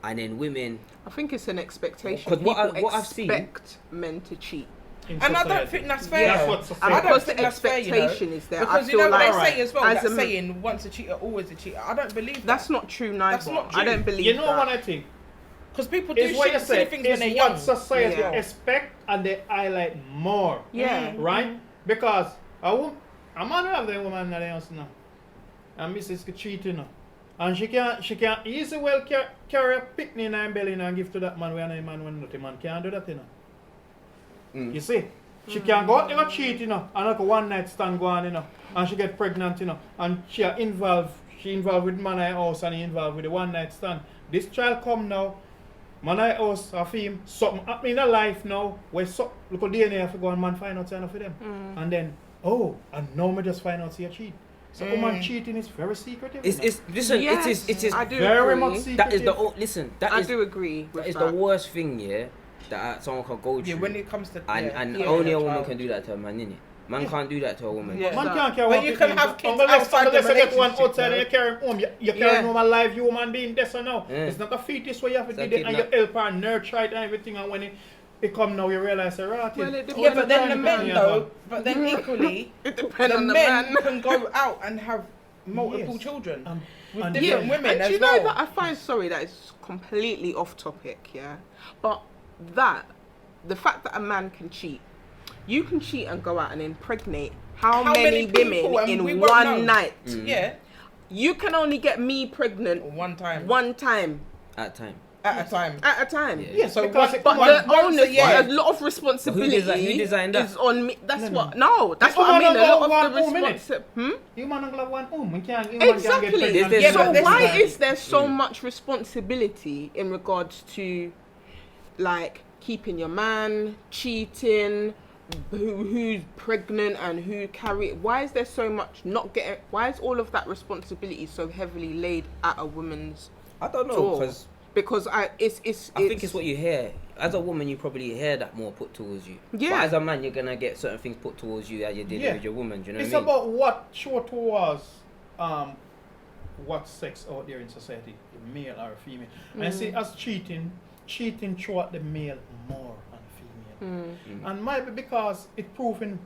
And then women, I think it's an expectation. 'Cause what People I've seen- expect men to cheat. in And I society. don't think that's fair. That's though. what And society. I don't because think the that's fair, you know. expectation is there, I Because you feel know what like they say as well, as that a- saying once a cheater, always a cheater. I don't believe That's that. not true neither. That's not I true. don't believe You know that. what I think? Because people do Is what you silly said. things when Is they're what young. society Yeah. expect and they highlight more. Yeah. Right? Because a man will have the woman in the house now. And Mrs. could cheat, you know. And she can easily well carry a picnic in her belly and give to that man when a man when not a man can't do that, you know. You see? She can go out there and cheat, you know, and like a one night stand go on, you know, and she get pregnant, you know, and she involved with man in her house and he involved with the one night stand. This child come now, man in her house, a film, something happening in her life now, where look at DNA have to go and man find out enough for them. And then, and now me just find out she a cheat. So woman cheating is very secretive. It's listen. Yes, It is I do very agree. much secretive. that is the listen. I That do agree with is that. the worst thing, yeah, that someone can go through. Yeah, when it comes to and yeah, only yeah, a woman child. can do that to a man, innit? Man can't do that to a woman. Yeah. Man So- can't carry But one you picnic. can have kids Unless outside the you get one relationship, outside and you though. carry him home. You're Yeah. carrying home a live human being. This or now. Yeah. It's not a fetus where you have to It's a do it and you kidnap. help her nurture it and everything. And when it come now, you realize it's right. Well, it Yeah, but then the All men time, though, but then equally, It depends the on the men man. can go out and have multiple Yes. children with and different yeah. women And as do you know well. that I find, sorry, that is completely off topic, yeah? But the fact that a man can cheat, you can cheat and go out and impregnate how many people, women and we in won't one know. night? Yeah, You can only get me pregnant one time, one time At time. at a time. at a time. Yeah. Yes, So because one- it But come the once onus, a year. a lot of responsibility who designed that? is on me. That's No, no. what. No, that's The what I woman mean. A don't lot want of the home, innit? responsibility. Human only have one home. We can't get Exactly. pregnant. There's- Yeah, So but this why is- is there so much responsibility in regards to, like, keeping your man, cheating, who's pregnant and who carry? Why is there so much not getting? Why is all of that responsibility so heavily laid at a woman's I don't know, door? because Because I think it's what you hear. As a woman, you probably hear that more put towards you. Yeah. But as a man, you're gonna get certain things put towards you as you did Yeah. with your woman. Do you know It's what I mean? about what show towards what sex out there in society, a male or a female. And I see as cheating throughout the male more than female. And maybe because it's proven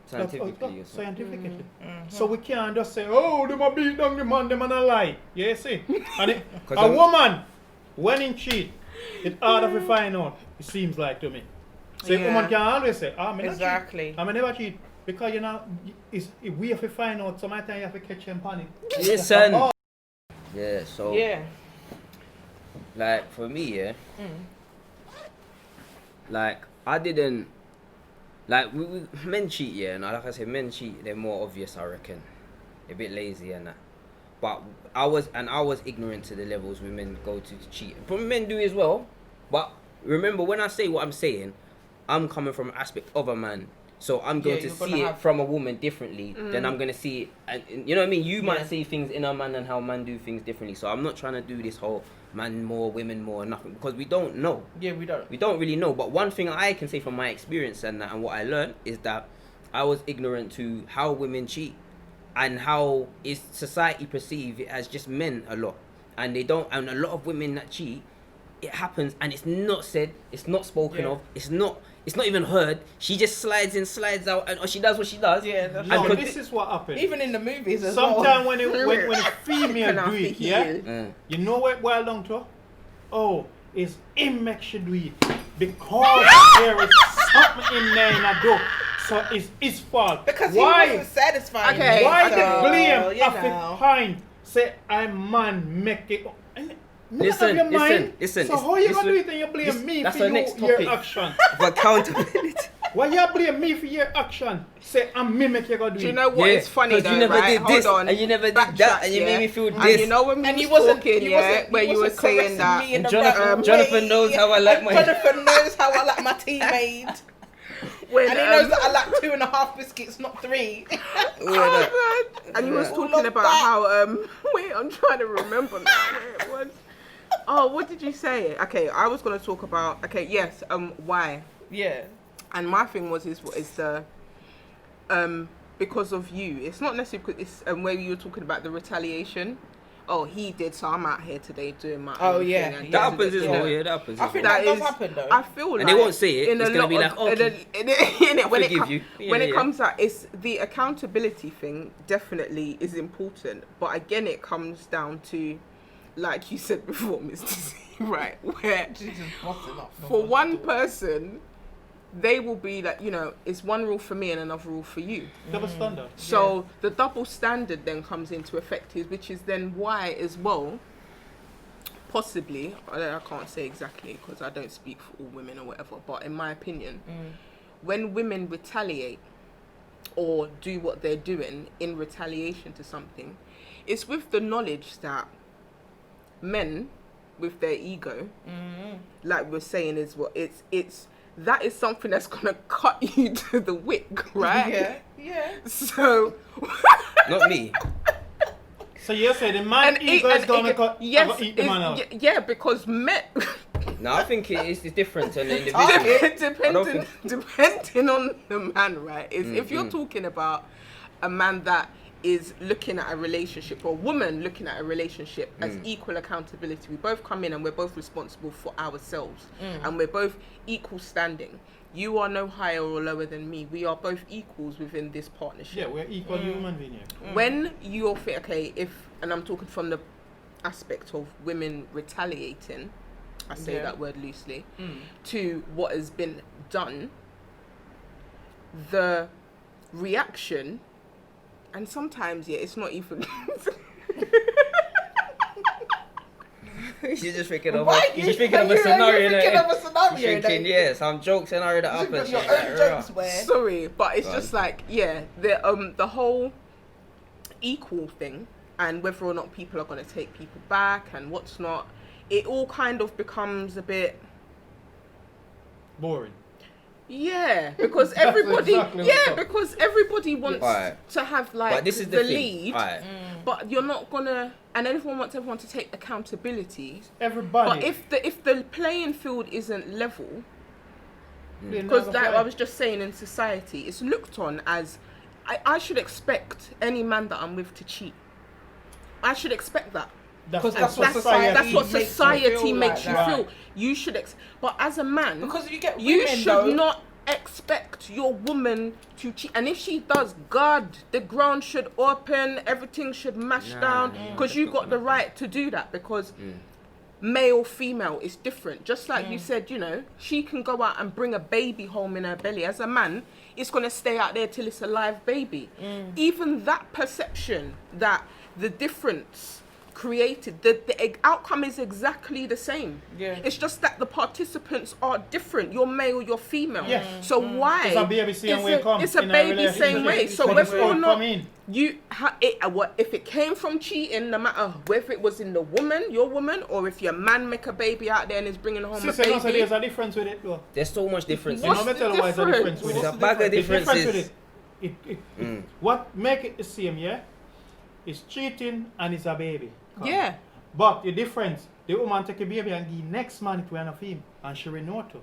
Scientifically, that, or something. scientifically. So we can't just say, oh, them a beat down the man, them a lie. You see? And a woman, when in cheat, it's harder to find out, it seems like to me. So a Yeah. woman can always say, I'm not Exactly. cheat. I'm never cheat. Because you know, we have to find out, sometimes you have to catch them panic. Yes, son. Oh, Yeah, so Yeah. like for me, yeah. Like I didn't like we men cheat, yeah, and like I said, men cheat, they're more obvious, I reckon. A bit lazy and that. But I was ignorant to the levels women go to cheat. But men do as well. But remember, when I say what I'm saying, I'm coming from an aspect of a man. So I'm going Yeah, to you're gonna see it have- from a woman differently than I'm going to see it. And you know what I mean? You Yeah. might see things in a man and how man do things differently. So I'm not trying to do this whole man more, women more, nothing. Because we don't know. Yeah, we don't. We don't really know. But one thing I can say from my experience and what I learned is that I was ignorant to how women cheat and how is society perceive it as just men a lot. And they don't, and a lot of women that cheat, it happens and it's not said, it's not spoken Yeah. of, it's not even heard. She just slides in, slides out, and or she does what she does. Yeah, that's no, And this is what happened. Even in the movies as Sometimes well. when a female Can I do it, feel yeah, you? you know what boil down to? Oh, it's him make she do it because there is something in there in a door. So it's his fault. Because why? he wasn't satisfied. Okay. Why So, the blame you of know. the pine? Say I'm man make it. Listen, listen, So how you listen, gonna do it and you blame this- me that's for the next your topic. action? Of accountability. Why you blame me for your action? Say I'm me make you go do it. Do you know what Yeah, is funny 'cause though, you never right? did Hold this, on. and you never did Backtrack, that, and you yeah? made me feel And this. you know when we And he was wasn't. talking, He yeah, wasn't. where he you were wasn't saying caressing that. me in And the Jonathan- right Jonathan way. knows how I like And my- Jonathan knows how I like my tea made. When, And he knows that I like 2.5 biscuits, not 3. Oh, God. And you was All talking of about that. how wait, I'm trying to remember now where it was. Oh, what did you say? Okay, I was gonna talk about yes, why. Yeah. And my thing is the because of you. It's not necessarily because it's where you were talking about the retaliation. oh, he did, so I'm out here today doing my Oh, own yeah, thing. And yeah. That da- happens da- as da- well. da. Yeah, that happens. I as think well. that That does is- happen though. I feel And like they won't say it. in It's a gonna lot be like, of, okay, when it forgive you. Yeah, when it yeah. comes out, it's the accountability thing definitely is important, but again, it comes down to, like you said before, Mr. C, right? Where Jesus, what's enough? for one person, they will be like, you know, it's one rule for me and another rule for you. Double standard. So the double standard then comes into effect, which is then why as well, possibly, I can't say exactly because I don't speak for all women or whatever, but in my opinion, when women retaliate or do what they're doing in retaliation to something, it's with the knowledge that men with their ego, like we're saying, is what it's that is something that's gonna cut you to the wick, right? Yeah, yeah. So Not me. So you say the man ego is gonna cut, yes, eat the man out. yeah, because men No, I think it's different to an individual. depending on the man, right? Is if you're talking about a man that is looking at a relationship, or a woman looking at a relationship as equal accountability, we both come in and we're both responsible for ourselves, and we're both equal standing. You are no higher or lower than me. We are both equals within this partnership. Yeah, we're equal human beings here. When you're okay, and I'm talking from the aspect of women retaliating, I say that word loosely, to what has been done, the reaction, and sometimes it's not even She's just thinking of Why a, she's thinking of a scenario. You're thinking of a scenario. She's thinking, that- yeah, some joke scenario that You've got happens. your She's own like, jokes "Rah." where. sorry, but it's Go just on. like the whole equal thing, and whether or not people are going to take people back and what's not, it all kind of becomes a bit Boring. because everybody exactly what's up. because everybody wants Alright. to have like But this is the the thing. lead, Alright. but you're not gonna, and everyone wants everyone to take accountability. Everybody. But if the playing field isn't level, They because never like fight. I was just saying, in society, it's looked on as I should expect any man that I'm with to cheat. I should expect that. Because That's that's what what society That's what makes you society feel makes like you that. feel. You should but as a man, Because you get you women should though. not expect your woman to cheat. And if she does, God, the ground should open, everything should mash Nah, down, yeah, because you got the right to do that, because male, female is different. Just like you said, you know, she can go out and bring a baby home in her belly. As a man, it's going to stay out there till it's a live baby. Even that perception that the difference created, the outcome is exactly the same. Yeah. It's just that the participants are different. You're male, you're female. Yeah. So why? It's a baby same way come. It's a in baby relationship. same way. So When whether it's or all not come in. if it came from cheating, no matter whether it was in the woman, your woman, or if your man make a baby out there and is bringing home Sister, a no, so baby. there's a difference with it though. There's so much difference. You What's know me the tell you why there's a difference? difference with There's it. a bag of The difference with differences. it. What make it the same, yeah? It's cheating and it's a baby. Come. Yeah. But the difference, the woman take a baby and the next man it went of him and she will know to.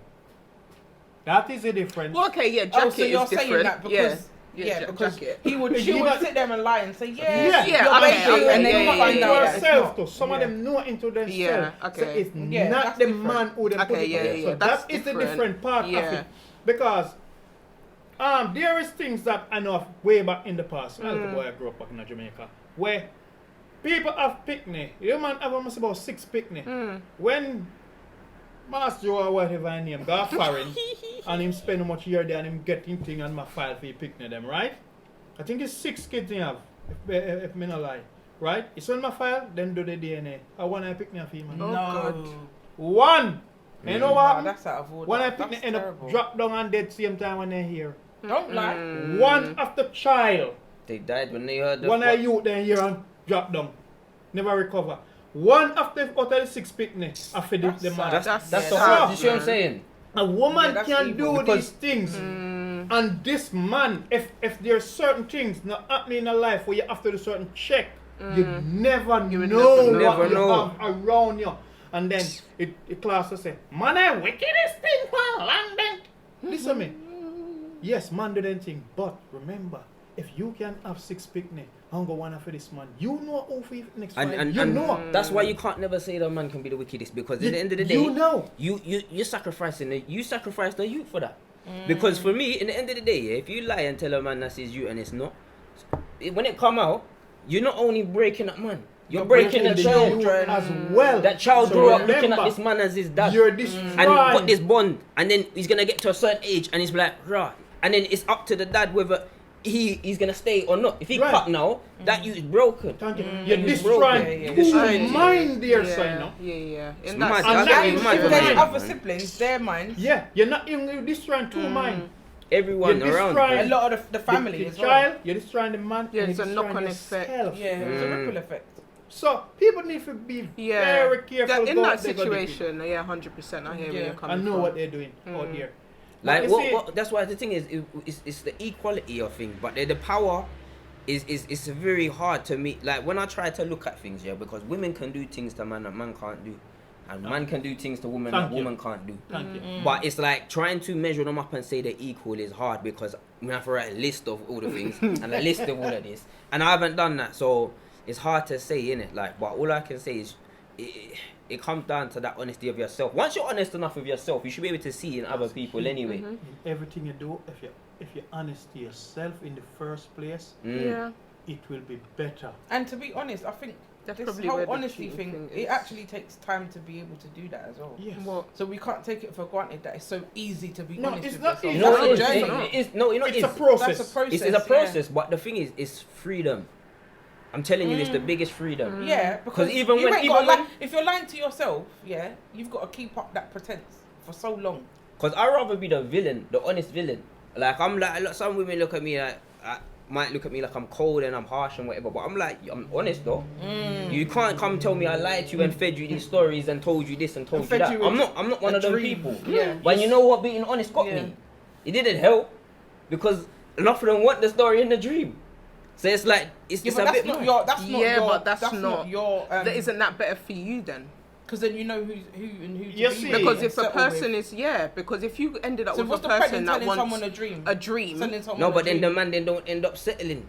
That is the difference. Well, okay, yeah, Oh, jacket so you're is saying different. that because because jacket. she would You know- sit there and lie and say Yeah, yeah, you're okay, baby, okay, and then yeah, you find yeah, out yeah, that it's yourself not. too. Some of them know into themselves. Yeah, So okay. it's Yeah, not that's the different. man who them put Okay, it yeah, on. yeah, So that's that is the different. different part of Yeah. it. Because there is things that I know of way back in the past. When I was a boy, I grew up back in Jamaica, where people have picnic. Your man have almost about 6 picnic. When Master or whatever I name got foreign and him spend how much year there and him getting thing on my file for picnic them, right? I think it's 6 kids he have, if me not lie. Right? It's on my file, then do the DNA. I want to pick me a female. Oh, God. One! You know what? Nah, happened? that's out of order. When I That's pick me end terrible. up drop down and dead same time when they're here. Don't lie. One after child. They died when they heard the. One of you then here and drop down. Never recover. One after out of the 6 picnic after the That's man. That's That's- that's yeah, the that's- hard. You see what I'm saying? A woman Yeah, that's can evil do because- these things. And this man, if there's certain things not happening in a life where you have to do certain check, you never would know never what you know. have around you. And then it class will say, man, I wickedest thing for London. Listen to me. Yes, man do them thing, but remember, if you can have 6 picnic, I'm going to one for this man. You know who for next And, Friday. and, You and know. that's why you can't never say the man can be the wickedest, because at the end of the day, You know. you're sacrificing you sacrifice the youth for that. Because for me, in the end of the day, yeah, if you lie and tell a man that's his you and it's not, when it come out, you're not only breaking that man, you're breaking the the child. youth as well. That child So grew up looking at remember, this man as his dad. You're destroying. And got this bond, and then he's gonna get to a certain age, and he's like, rah, and then it's up to the dad whether he's gonna stay or not. If he Right. cut now, that youth is broken. Thank you. Mm. You're He's destroying broken. Yeah, two destroying mind there, yeah, son. No? yeah. It's In mad. that And That's that really is mad If for there's me, man. other man. siblings, their minds. Yeah, you're not even destroying two mind. Everyone You're around. destroying A lot of the family the as well. child, you're destroying the man. Yeah, and it's you're a destroying knock-on effect. yourself. Yeah, it's a ripple effect. So people need to be Yeah, very careful in about that what they're gonna do. situation, yeah, 100%. I hear where Yeah. you're coming I know from. what they're doing out there. Like But you see- what that's why the thing is it's the equality of things, but the power is it's very hard to me. Like when I try to look at things, yeah, because women can do things to man that man can't do, and man can do things to woman Thank that you. woman can't do. Thank you. But it's like trying to measure them up and say they're equal is hard, because we have to write a list of all the things and a list of all of this, and I haven't done that, so it's hard to say, innit? Like, but all I can say is it comes down to that honesty of yourself. Once you're honest enough with yourself, you should be able to see in other people anyway. In everything you do, if you're honest to yourself in the first place, Yeah, it will be better. And to be honest, I think that's this probably where whole the honesty cheating thing, is. it actually takes time to be able to do that as well. Yes. What? So we can't take it for granted that it's so easy to be No, honest it's with not yourself. easy. No, That's it a is. journey. It is. No, you know, It's a it's process. That's a process. It's a process, but the thing is, it's freedom. I'm telling you, it's the biggest freedom. Yeah, because even you when- ain't even got when- if you're lying to yourself, yeah, you've got to keep up that pretense for so long. Cause I'd rather be the villain, the honest villain. Like I'm like, look, some women look at me like, might look at me like I'm cold and I'm harsh and whatever, but I'm like, I'm honest though. You can't come tell me I lied to you and fed you these stories and told you this and told And you fed that. you I'm not one a of them dream. people. Yeah. But you know what being honest got Yeah. me? It didn't help, because enough of them want the story in the dream. So it's like it's Yeah, a but that's bit not mad. your. That's not Yeah, your. but that's not not- your. Isn't that better for you then? Because then you know who and who to You be see- with Because and if the settle person with. is because if you ended up So with what's a the point person in that telling wants someone a dream? a dream, Telling someone No, a but then dream. the man then don't end up settling.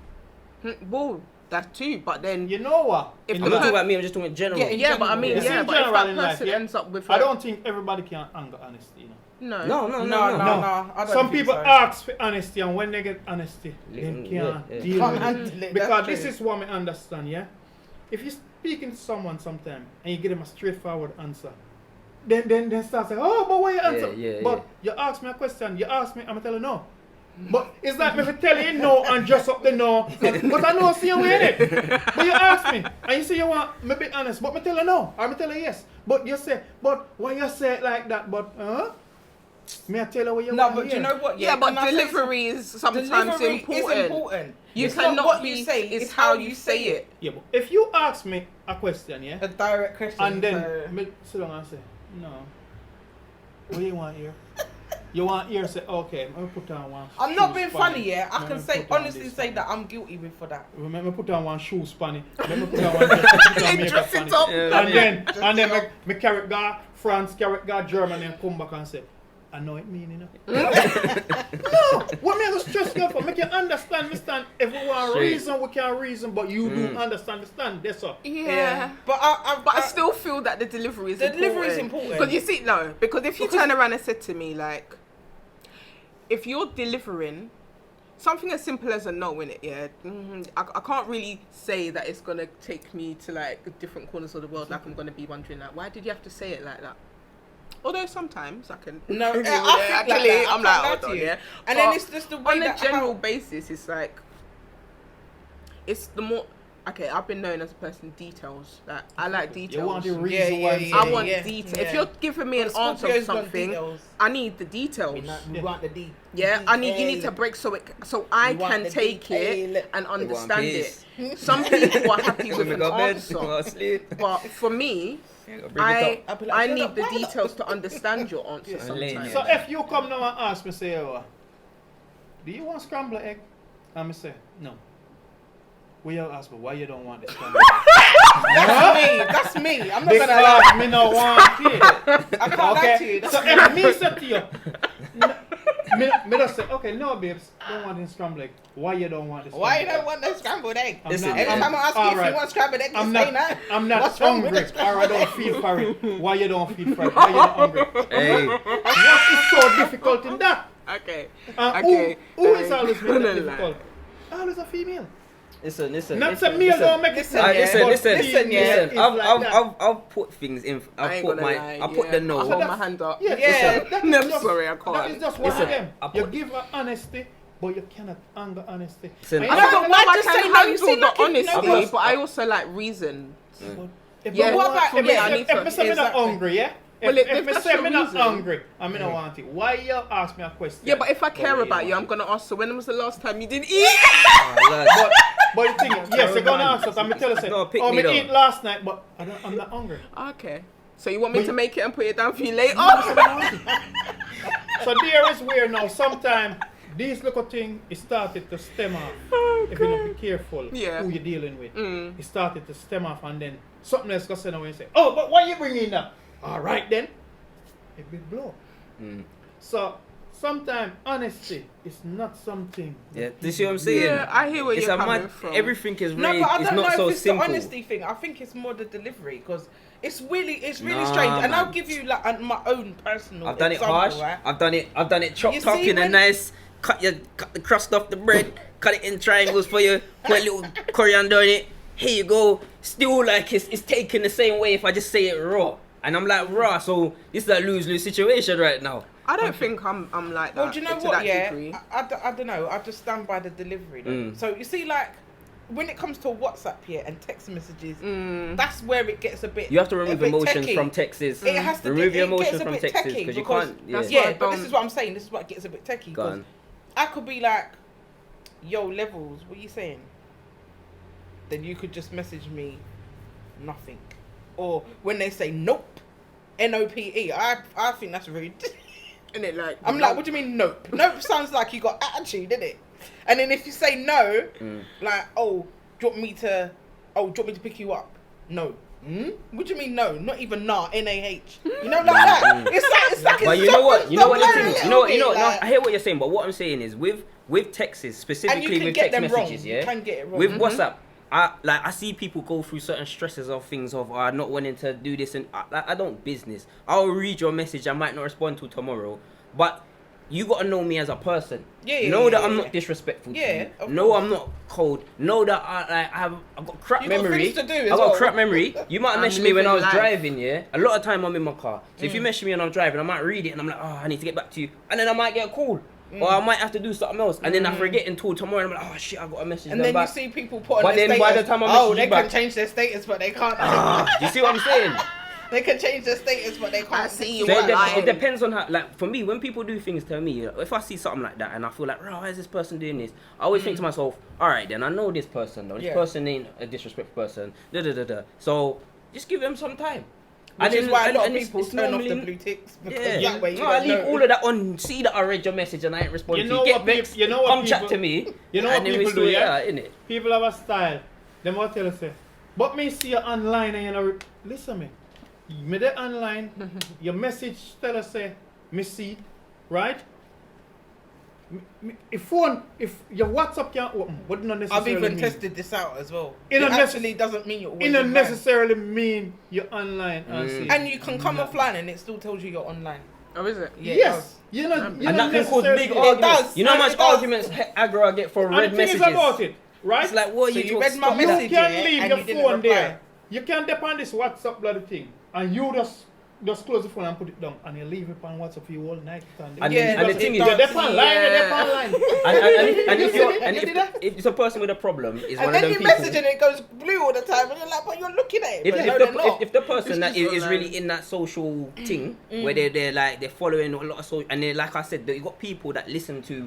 well, that too. But then You know what? If In I'm the not life, talking about me. I'm just talking general. Yeah, in yeah, but I general. mean, It's yeah, in but if general that in life, person yeah. ends up with I don't think everybody can anger honesty. You know. no, No, No, I don't Some think people so. ask for honesty, and when they get honesty, they Yeah, can't yeah. deal Can't with handle it. it, Because that's this true. is what I understand, yeah? If you're speaking to someone sometime and you give them a straightforward answer, then they start saying, oh, but what you answer? yeah, but you ask me a question, you ask me, I'm going to tell you no. But it's like me if I tell you no and dress up the no, but I know see you with it. But you ask me, and you say you want me be honest, but me tell you no, or me tell you yes. But you say, but why you say it like that? But me I tell you what you No, want but to do you hear. know what? yeah, but can I say delivery is sometimes delivery important. is important. You It's cannot not what be. you say, It's how you say it. Yeah, but if you ask me a question, yeah, A direct question. and then so- me sit down and say, no, what you want here? You want here? Say, okay, let me put on one. I'm not shoe being span. funny, yeah. I Let can me say put on honestly this say one. that I'm guilty with for that. Let me put on one shoe spanny. Let me put on one makeup Dress it spanny. up. And then me carry it go France, carry it go Germany, and come back and say, I know it mean, you know. No, what me I go stress you for? Make you understand, me stand. If we want Straight. reason, we can reason, but you do understand. That's all. Yeah. But But I still feel that the delivery is The important. delivery is important. Because you see, no, because if you Because- turn around and said to me, like, if you're delivering something as simple as a no in it, yeah, I can't really say that it's going to take me to, like, different corners of the world, like I'm going to be wondering, like, why did you have to say it like that? Although sometimes I can. No, I think actually, like that. I I'm like, can't lie hold to on, you. yeah. And then But it's just the way on a that general how- basis, it's like, it's the more. Okay, I've been known as a person details. That I like details. You want the Yeah, reason yeah, why yeah, I want yeah, detail. yeah. If you're giving me an But answer of Scorpios want something, details. I need the details. We want the D. Yeah, I need. You need to detail. break so I We want can the take it detail. and They want understand it. peace. Some people are happy with When we an go to bed, answer, we go to sleep. but for me, Yeah, gotta bring it I up. I'll be like, I "Shut need up, the why not?" details to understand your answer Yeah. sometimes. So if you come now and ask me, say, do you want scrambled egg? And me say, no. Will you ask me why you don't want the scrambled egg? That's me. I'm not gonna lie. Because me no want it. I can't lie to you. So That's if me say to you, me just say, okay, no, babes, don't want this scrambled egg. Why you don't want this? Why you don't want no scrambled egg? Listen, Every time I ask you if you want scrambled egg, you say no. I'm not What's wrong with hungry, the scrambled or I don't feel for it. Why you don't feel for it? Why you not hungry? Hey, What is so difficult in that? Okay. Who is always making that difficult? Always a female. listen. Not a male don't make it listen, sense. yeah. but Listen. female is like that. I've put things in. I I've ain't put gonna my. lie, I put the I no. hold my hand up. Yeah, Yeah. that No, is just, sorry, I that can't. is just one of Listen, them. I You put- give her honesty, but you cannot anger honesty. Listen, I I know, put- but why I just can say no? You handle seem the like you know honesty, what's- but I also like reasons. If Yeah, I what want- about- for me, I if need to. me say me not Exactly. hungry, yeah? Well, If me that's say your me not reason. hungry and me not want it, why you ask me a question? Yeah, but if I care Why about you, I'm want gonna ask. So when was the last time you didn't eat? Oh, lad. it? But the thing is, yes, you're gonna ask us, and me tell you, say, No, pick oh, me me though. eat last night, but I'm not hungry. Okay. So you want me But- to make it and put it down for you later? So there is where now sometimes these little things it started to stem off. If you don't be careful Yeah. who you're dealing with. Mm. It started to stem off and then something else goes in away and say, oh, but why you bringing that? Alright then. It will blow. Mm. So sometimes honesty is not something. Yeah, do you see what I'm saying? Yeah, I hear where It's you're a coming mad. from. Everything is No, raised. but I It's don't not know so if it's simple. the honesty thing. I think it's more the delivery because it's really Nah, strange. And man. I'll give you like my own personal. I've done it example, harsh. right? I've done it chopped You up see in a when- nice. Cut the crust off the bread. Cut it in triangles for you. Put a little coriander in it. Here you go. Still like it's taken the same way if I just say it raw. And I'm like raw. So this is a lose-lose situation right now. I don't think I'm like that. Well, do you know to what? that Yeah, degree. I don't know. I just stand by the delivery. Though. Mm. So you see, like when it comes to WhatsApp here and text messages, Mm. that's where it gets a bit. You have to a remove bit emotions techie. from texts. It has to remove get, your it gets emotions a from bit texts techie because you because- can't. Yeah. That's why I Yeah, but this don't- is what I'm saying. This is what gets a bit techie. Go 'cause on. I could be like, "Yo, levels, what are you saying?" Then you could just message me, nothing. Or when they say nope, NOPE, I think that's rude. And it like I'm like, what do you mean nope? Nope sounds like you got attitude, isn't it? And then if you say no, like, oh, do you want me to pick you up? No. What do you mean no? Not even nah, N-A-H. You know, like that. It's like But it's you know what? You know what? something The thing, a you know what? little No, bit, I hear what you're saying. But what I'm saying is with texts, and you specifically can with get text them wrong. messages, You yeah. can get it wrong. With WhatsApp, I see people go through certain stresses of things of not wanting to do this, and I don't business. I'll read your message. I might not respond to tomorrow, but you gotta know me as a person. Yeah, know that I'm yeah. not disrespectful Yeah, to you. of No, course. I'm not cold. Know that I've got crap You got memory. things to do as I got well. crap memory. You might I'm message me when I was living life. driving. Yeah, a lot of time I'm in my car. So if you message me and I'm driving, I might read it and I'm like, oh, I need to get back to you, and then I might get a call. Or I might have to do something else, and then I forget until tomorrow. And I'm like, oh shit, I got a message. And them then you back. see people put on But their then status. by the time I oh, message they you can back- change their status, but they can't. Do you see what I'm saying? They can change their status, but they can't. I see you So what I it am. depends on how, like, for me, when people do things to me, if I see something like that and I feel like, why is this person doing this? I always think to myself, all right, then I know this person, though. This Yeah. person ain't a disrespectful person. So just give them some time. Which is why a lot of it's- people it's turn off normally- the blue ticks because Yeah, that way you no, I don't leave know. all of that on. See that I read your message and I ain't responding. You know to you. what Get peop- vexed. you know what come chat people- to me. you know what and then we people still- do, yeah? innit? People have a style. Them will tell us, say, but me see you online and you know, listen me. Me there online, your message tell us say, me see, right? If your WhatsApp can't open, what not I've necessarily even mean. tested this out as well. It It don't actually doesn't mean you're always It don't online. necessarily mean you're online and see. And you can come No. offline and it still tells you you're online. Oh, is it? Yeah, it Yes, you know, And that can cause big It arguments. does. You know how It much does. arguments aggro I get for And red the thing messages. is about it, right? It's like, what So you you talk read my stuff. You message, can yeah, leave and your you didn't phone reply. there. You can depend this WhatsApp bloody thing, and you just close the phone and put it down, and you leave it on WhatsApp for you all night. And Yeah, the it thing is, does. you're there online, you're there Yeah. online. and if You you're did it? and You if, did that? if it's a person with a problem, is And one of then them you people. message and it goes blue all the time, and you're like, but you're looking at it. If, But if, no, the, they're not. if the person that just is online. really in that social thing where they're following a lot of social, and then like I said, you got people that listen to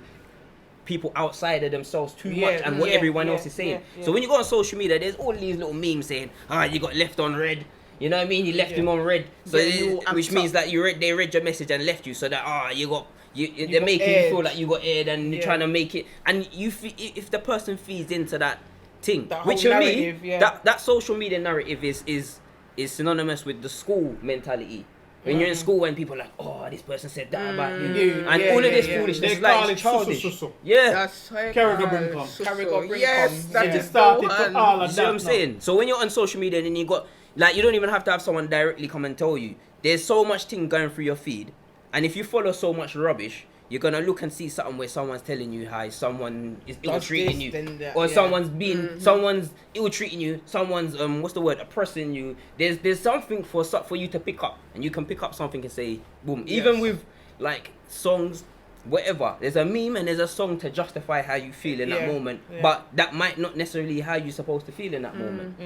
people outside of themselves too Yeah, much and what yeah, everyone yeah, else is saying. yeah. So when you go on social media, there's all these little memes saying, you got left on red. You know what I mean? You left Yeah. him on red, so Yeah, you which amped means up. that they read your message and left you. So that they're got making you aired. feel like you got aired and you're Yeah. trying to make it. And if the person feeds into that thing, That which whole for narrative, me, yeah. that social media narrative is synonymous with the school mentality. When you're in school, when people are like, oh, this person said that about you, You, and yeah, all of yeah, this yeah. foolishness They is like call it's it childish. susu. Yeah, That's right. Carrigo Brinkham. Carrigo Brinkham, Yes, yeah. that It is the started one. to all you of see that what I'm now. saying? So when you're on social media, then you got like you don't even have to have someone directly come and tell you. There's so much thing going through your feed, and if you follow so much rubbish, you're gonna look and see something where someone's telling you how someone is ill Does treating this, you, then that, or yeah. someone's being someone's ill treating you, someone's what's the word, oppressing you. There's something for you to pick up, and you can pick up something and say boom. Even Yes. with like songs, whatever. There's a meme and there's a song to justify how you feel in that Yeah, moment, yeah. but that might not necessarily how you're supposed to feel in that moment. Do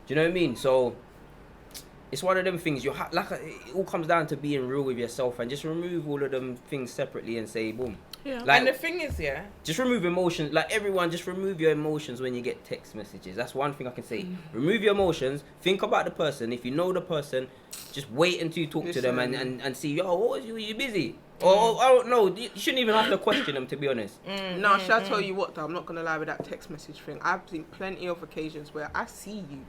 you know what I mean? So it's one of them things. It all comes down to being real with yourself and just remove all of them things separately and say boom. Yeah. Like And the thing is, yeah, just remove emotions. Like everyone, just remove your emotions when you get text messages. That's one thing I can say. Remove your emotions. Think about the person. If you know the person, just wait until you talk to them and see. Yo, what was you? Were you busy? Or I don't know. You shouldn't even have to question them, to be honest. No, shall I tell you what though? I'm not gonna lie with that text message thing. I've seen plenty of occasions where I see you.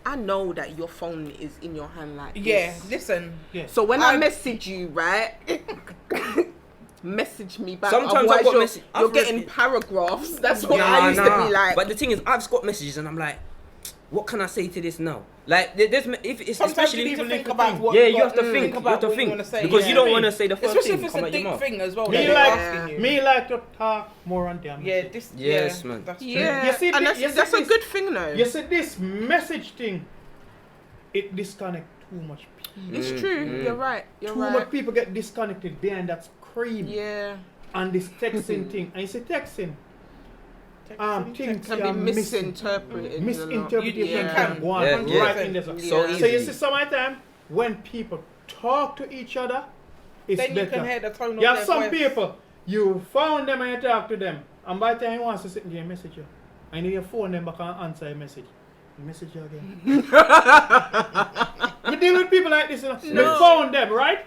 I know that your phone is in your hand like yeah. this. Listen, Yeah. So when I I- message you, right? Message me back. Sometimes Otherwise I've got you're, message- you're I've getting read- paragraphs. That's what I used to be like. But the thing is, I've got messages and I'm like, what can I say to this now? Like, there's if it's sometimes especially you need to people think need to about think. what yeah, you you have to got- think. You about have to what you think wanna say, because yeah. you don't want to say the first Especially thing if it's come a out your deep mouth. thing as well. Me that they're like asking you. me like to talk more on them. Yeah, this. Yes, yeah, man. That's true. yeah, You see and thi- you see that's a this- good thing though. You see this message thing, it disconnect too much people. It's true. You're right. You're Too right. much people get disconnected behind that screen Yeah. and this texting thing. And you see texting, things Can be are misinterpreted. misinterpretation Yeah. can go on Yeah, right yeah. in there. So So you easily. see sometimes when people talk to each other, it's Then you better. can hear the tone of You have their some voice. people, you found them and you talk to them, and by the time he wants to sit there and message you, and you phone them back and answer a message. He message you again. We deal with people like this, you know. No. We found them, right?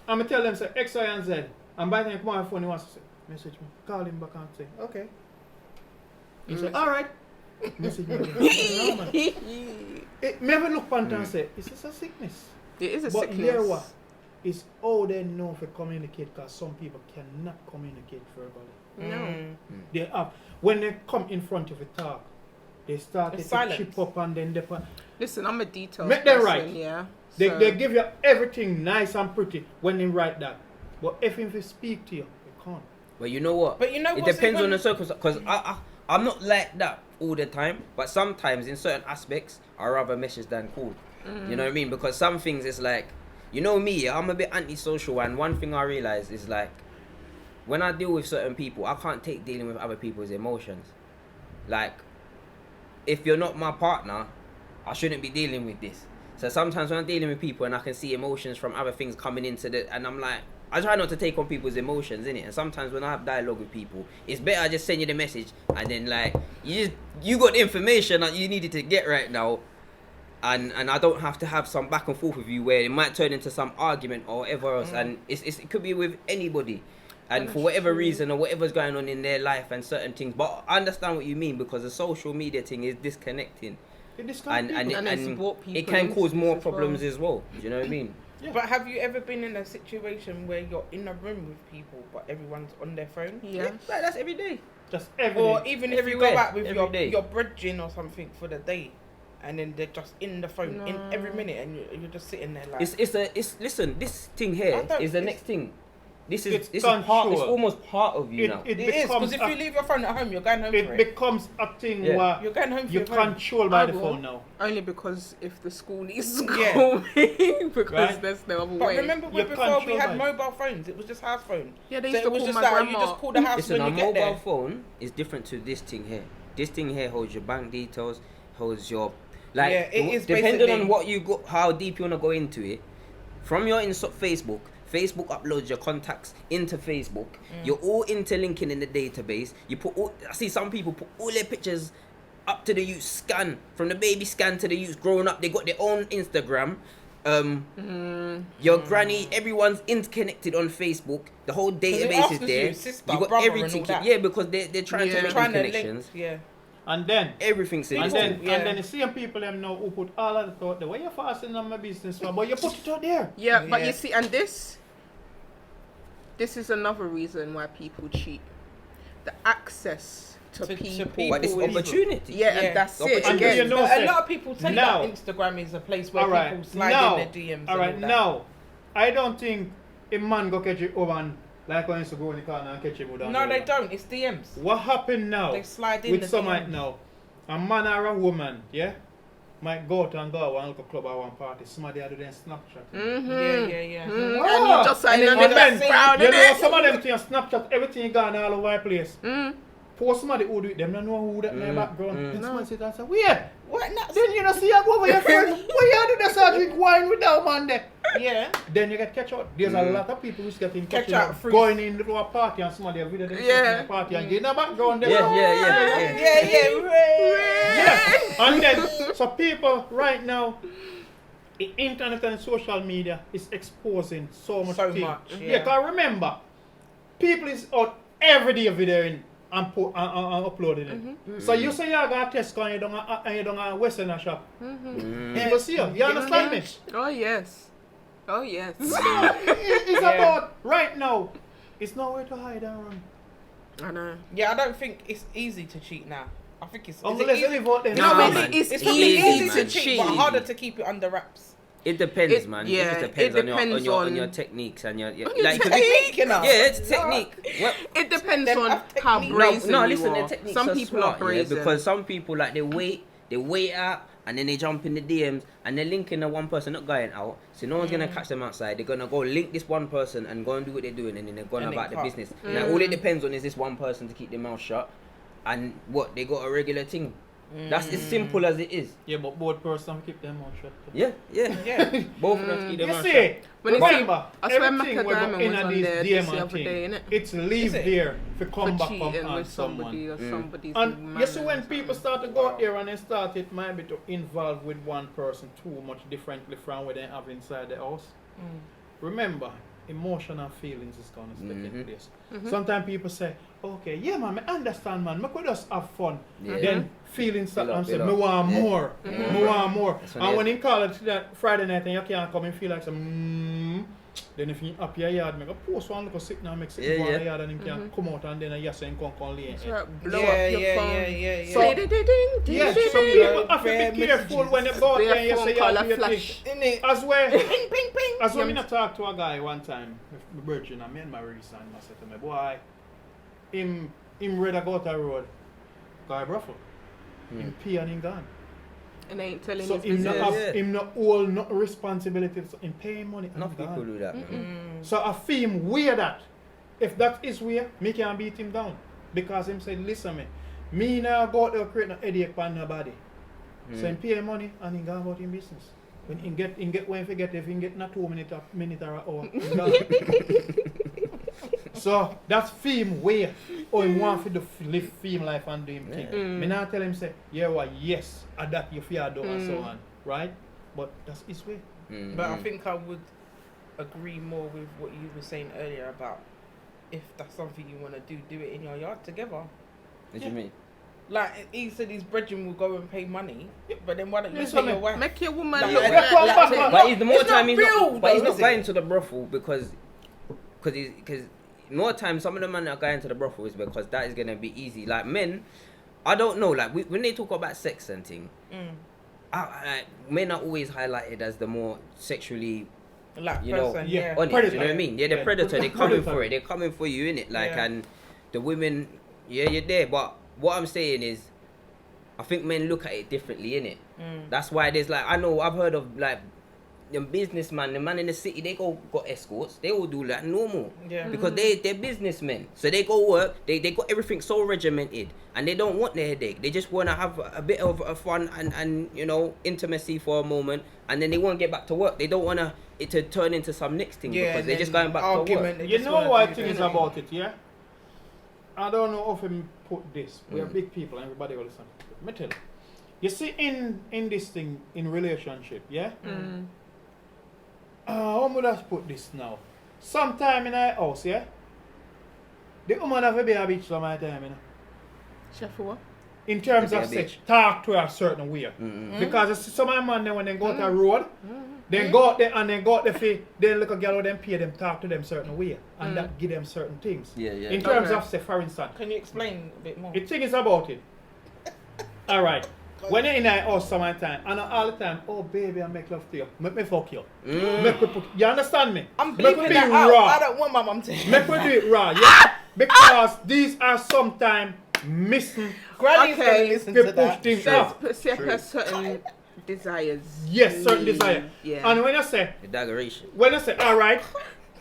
And I tell them say X, Y, and Z. And by the time he come on the phone, he wants to say, message me. Call him back and say, okay. He say, alright. Message me again. No, man. It never look on and say, is this a sickness? It is a But sickness. hear what? It's how they know to communicate because some people cannot communicate verbally. No. They have, when they come in front of a talk, they start It's to silence. chip up and then Listen, I'm a detailed Make them person, right. yeah. they, So- they give you everything nice and pretty when they write that. But if they speak to you, they can't. But you know what? But you know it what's depends on even- the circumstance. Because I'm not like that all the time. But sometimes in certain aspects, I rather message than call. You know what I mean? Because some things it's like, you know me, I'm a bit antisocial. And one thing I realize is like, when I deal with certain people, I can't take dealing with other people's emotions. Like, if you're not my partner, I shouldn't be dealing with this. So sometimes when I'm dealing with people and I can see emotions from other things coming into the, and I'm like, I try not to take on people's emotions, innit? And sometimes when I have dialogue with people, it's better I just send you the message and then like, you got the information that you needed to get right now. And I don't have to have some back and forth with you where it might turn into some argument or whatever else. And it could be with anybody. And for whatever reason or whatever's going on in their life and certain things. But I understand what you mean because the social media thing is disconnecting. They disconnect And people. And it's brought people it can cause into more this as problems well. as well. Do you know what I mean? Yeah. But have you ever been in a situation where you're in a room with people but everyone's on their phone? Yeah. Like, that's every day. Just every Or day. even if Everywhere, you go out with every day. your brethren or something for the day, and then they're just in the phone in every minute, and you're just sitting there like. Listen, this thing here I don't- is the it's- next thing. This It's is part. It's control. almost part of you now. It is because if you leave your phone at home, you're going home for it it. becomes a thing Yeah. where You're going home for you your phone. control by I the will. phone now. Only because if the school needs to Yeah. call me, because Right. there's no other But way. remember You're when before we controlled had by- mobile phones, it was just house phone. Yeah, they So used it to was call just my like grandma. you just call the house Listen, a when you get mobile there. phone is different to this thing here. This thing here holds your bank details, holds your like. Yeah, it is depending basically- on what you go, how deep you wanna go into it. From your Facebook, Facebook uploads your contacts into Facebook. You're all interlinking in the database. You put all. I see some people put all their pictures up to the youth scan from the baby scan to the youth growing up. They got their own Instagram. Your granny, everyone's interconnected on Facebook. The whole it database asks is you, there. sister, you got brother and everything. all that. Yeah, because they're trying Yeah. to make Trying new to link, connections. yeah. And then Everything's in and People, then yeah. and then the same people them know who put all of the thought there. Why you fasting on my business for? But you put it out there. Yeah, but Yeah. you see, and this is another reason why people cheat. The access to To people. people. But it's People- opportunity. Yeah, Yeah. and that's And it. do Again, you know- But a say, lot of people say now- that Instagram is a place where All right, people slide now- in their DMs. All right, and that. now I don't think a man go catch it over and like when I used to go in the corner and catch him with No, they don't. It's DMs. What happened now? They slide in with the someone DMs. now, a man or a woman, yeah, might go out and go to one local club or one party. Somebody had to then Snapchat. Mm-hmm. Yeah. And Ah, you just sign and on then the that's background, it. You know, innit? some of them things Snapchat, everything gone all over the place. Mm. Post somebody who do it, them don't know who that in their background. mm. Then No. someone sit and say, weird. What? Nuts? Then you know see you go over your friend. Why you do this and drink wine with that man there? Yeah. Then you get catch out. There's a lot of people who's getting Catch catch out out through- going into a party and somebody have video themselves Yeah. in the party and get in the background there. Yeah. Yeah. And then, so people right now, the internet and social media is exposing so much. So thing. much, Yeah, yeah. because remember, people is out every day videoing and uploading it. So you say you're going to test and you don't a Western shop. People see you. You understand me? Oh yes. Oh yes. It's Yeah. about right now. It's nowhere to hide and run. I know. Yeah, I don't think it's easy to cheat now. I think it's. is it Unless easy? you live out there. You know Nah, what I man. mean? It's It's probably easy, easy man. to cheat, but Cheat. harder to keep it under wraps. It depends, It- man. yeah, it just depends, it on depends your on- techniques and your your like. 'cause Technique, you know. Yeah, it's technique. What? It depends Them on have how technique. brazen No, you listen, are. the techniques Some are people smart, are brazen. yeah, because some people like they wait out and then they jump in the DMs and they're linking the one person not going out, so no one's gonna catch them outside. They're gonna go link this one person and go and do what they're doing, and then they're going And they about the cut. business. Now all it depends on is this one person to keep their mouth shut, and what they got a regular thing. That's as simple as it is. Yeah, but both persons keep them mouth shut. Yeah. Yeah. Both of them to keep their You mouth see, shut. When it's- remember, I swear everything we Macadamia got was in on these there DM the and other thing, day, innit? it's leave Is it? there to come For back cheating on with someone. somebody or somebody's And you see, when manners people and- start to go out there and they start it might be to involve with one person too much differently from what they have inside the house. Remember, emotional feelings is gonna take in place. Sometimes people say, okay, yeah man, I understand man, I could just have fun. Yeah. Then feelings start Build up, and say, build me up. want Yeah. more, me want more. That's when And they- when you call it that Friday night and you can't come and feel like some then if you up your yard, make a post one look a sit now, make sit Yeah, go on yeah. the yard and him can come out and then a yes and come lay That's in. right, blow Yeah, up your yeah, phone. yeah. So- Yeah, so people have to Fair be careful when they messages. go out Their there and you phone say you call have a your flash. thing. Innit? As well, Ping, ping, ping. as well, I talked to a guy one time, my virgin, and me and my reason, I said to me, boy, him ready to go to the road, guy ruffle, him pee and him gone. And they ain't telling So his him not business. have, Yeah. him not all not responsibility, so him pay him money and Enough him people gone. do that. Man. So I feel him wear that. If that is where, me can beat him down. Because him said, listen me now go out there create no headache for nobody. So him pay him money and he gone about him business. When he get when he get if he get not 2 minutes or an hour, he gone. So that's film way. Or he want to live film life and do him thing. Me not tell him say, yeah well yes, and that you fear do and so on. Right? But that's his way. But I think I would agree more with what you were saying earlier about if that's something you want to do it in your yard together. What do you mean? Like he said, his brethren will go and pay money, but then why don't you Yes, pay I your mean, wife? Make your woman Like, look like, like like, that. like, But he's the more It's time not he's real, not, but he's though, not is going it? to the brothel because more time some of the men that are going to the brothel is because that is gonna be easy. Like men, I don't know. Like when they talk about sex and thing, men are always highlighted as the more sexually Like you know, person, yeah. yeah. on it. Predator. You know what I mean? Yeah, the Yeah. predator. They're coming Predator. for it. They're coming for you, innit? Like Yeah. and the women, yeah, you're there. But what I'm saying is, I think men look at it differently, innit? That's why there's like I know I've heard of like the businessman, the man in the city, they got escorts. They all do that normal. Yeah. Because they're businessmen. So they go work, they got everything so regimented and they don't want the headache. They just wanna have a bit of a fun and you know, intimacy for a moment and then they wanna get back to work. They don't wanna it to turn into some next thing because they're just going back to work. They You just know wanna what do thing is that. about it, yeah? I don't know if him put this. We are big people, everybody will listen. Let me tell you. You see in this thing, in relationship, yeah? How would I put this now? Sometime in our house, yeah? The woman have to be a bitch some of the time, you know? Chef for what? in terms They of be a sex, bitch. talk to her a certain way. Because I see some of the man then when they go to the road, they go out there and they go out there for then look a girl with them pay them talk to them certain way and that give them certain things. Yeah, yeah. In terms Okay. of say for instance, Can you explain a bit more? the thing is about it. Alright. When you're in a house summertime and all the time, oh baby, I make love to you. Make me fuck you. Make me put you understand me? I'm Make me bleeping be that out. raw. I don't want my mum to hear. Make me do it raw, yeah. Because these are sometimes missing Granny's Okay. gonna listen to to push that. things True. up. But see, her certain desires. Yes, certain need- desire. Yeah. And when you say, The daggeration. alright,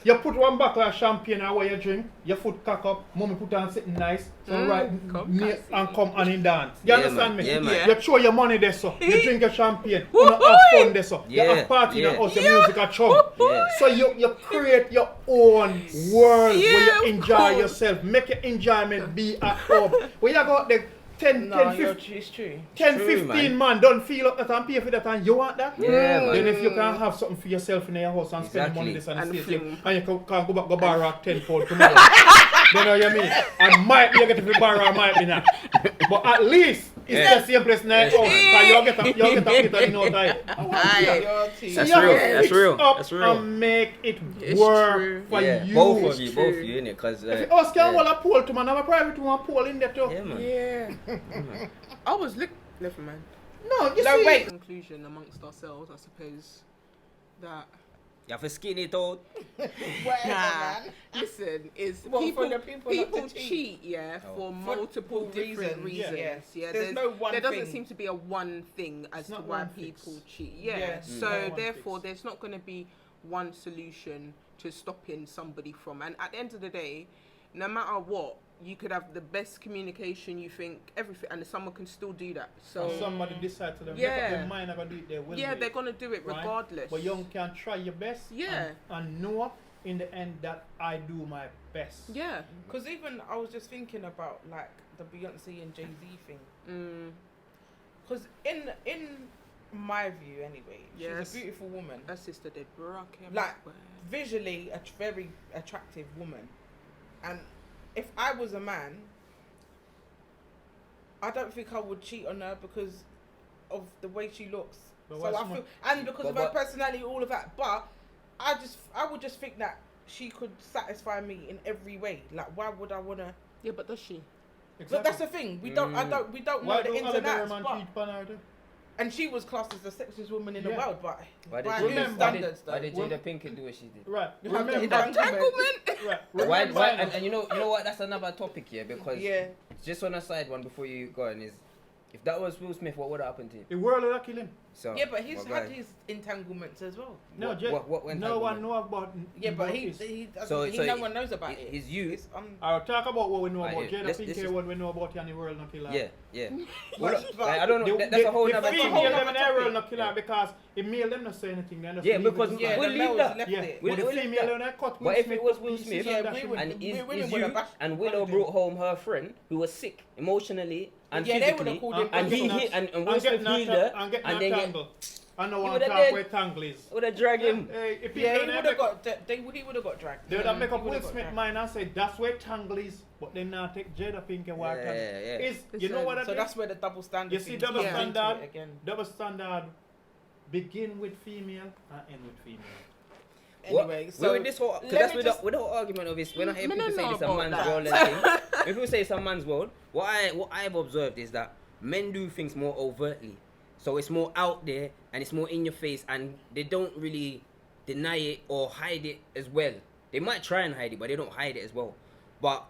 you put one bottle of champagne or what you drink, your foot cock up, mommy put on something nice, so right come near, see. and come and in dance. You Yeah, understand man. me? Yeah, man. You throw your money there so, you drink your champagne, you have fun there so, you Yeah, have party in yeah. the house, your music a chug. Yeah. So you create your own world Yeah, where you of enjoy course. yourself, make your enjoyment be at home. When you got the 10, No, 10, you're 15, it's true. 10 True, 15 man don't feel up that and pay for that and you want that? Yeah, man. Then if you can have something for yourself in your house and spend money Exactly. this and And this fling. and you can go back go borrow 10 pound tomorrow. You know what I mean? And might be you get to borrow, might be not. But at least it's Yeah. the same place now. Because you get a bit of no time. Aye. Your tea. That's You real, have to that's fix real, up that's real. And make it It's work true. for Yeah, you. both of you, True. innit? Because If us can hold a pole to man, have a private one pole in there too. yeah, man. Yeah. I was never mind. No, you No, see. wait. Conclusion amongst ourselves, I suppose, that You have to skin it out. Whatever, man. listen is Well, for people the people not to cheat. cheat, yeah, Oh. for For multiple different reasons, reasons. yeah. Yeah, There's no one there doesn't thing. seem to be a one thing as It's to not why one fix. people cheat. Yeah, Yeah. so Not one therefore, fix. there's not going to be one solution to stopping somebody from. And at the end of the day, no matter what, you could have the best communication. You think everything, and someone can still do that. So And somebody decide to them, Yeah. make up their mind, I'm gonna do it, they will yeah, do it. they're gonna do it Right? regardless. But you can try your best. Yeah. And know in the end that I do my best. Yeah. Because even I was just thinking about like the Beyonce and Jay-Z thing. Mm. Because in my view, anyway, Yes. she's a beautiful woman. Her sister did Barack. Like visually, a very attractive woman. And if I was a man, I don't think I would cheat on her because of the way she looks. But So what's I more- feel, and because But- of her but- personality, all of that. But I would just think that she could satisfy me in every way. Like, why would I wanna? Yeah, but does she? But that's the thing. We don't know Why the do ins other and outs. man But, cheat on her too? and she was classed as the sexiest woman in the Yeah. world, but Why by did whose remember- standards Why did though? Jada Pinkett do what she did? Right. You have to Remember, entanglement. right. Why? Remember- And you know what? That's another topic here because Yeah. just on a side one before you go on is, if that was Will Smith, what would have happened to him? The world will kill him. So Yeah, but he's well, had guys, his entanglements as well. No, what went no one entanglement? know about. Yeah, but about he this. doesn't. So- so no one knows about it. his youth. It's, I'll talk about what we know Right, about yeah. Jada Let's Pinkett, just- what we know about in the world not killer. Yeah, yeah. But- Well, but- I don't know. That's a whole the other female whole them nother in the world topic. not killer Yeah. because the male them not say anything. They just Yeah, leave it because to yeah, side. we'll the leave males that. left Yeah, it. We'll- but the we'll leave female that. when I cut But Will if Smith it was to Will pieces Smith, Yeah, and that we shit. would- And his women youth would have bashed and one Willow of them. brought home her friend who was sick emotionally and Yeah, they would have physically, called him. and he Wilson. hit and Will and Smith get knocked healed up her and get and knocked then get tangle. I know He one would have talk dead. where tangle is. would have dragged him. If people Yeah, he don't would have make- got. He would have got dragged. They would have make up He Will would've got Smith dragged. mind and say that's where tangle is, but they now take Jada Pinkett while Yeah, tangle yeah. is. You know what that So is? that's where the double standard. You see thing double comes into standard? it again. Double standard begin with female and end with female. Anyway, so with this whole, let that's me with, just- the, with the whole argument of this, when I hear Me people don't say know it's a about man's that. world and thing, when people say it's a man's world, what I've observed is that men do things more overtly, so it's more out there and it's more in your face, and they don't really deny it or hide it as well. They might try and hide it, but they don't hide it as well. But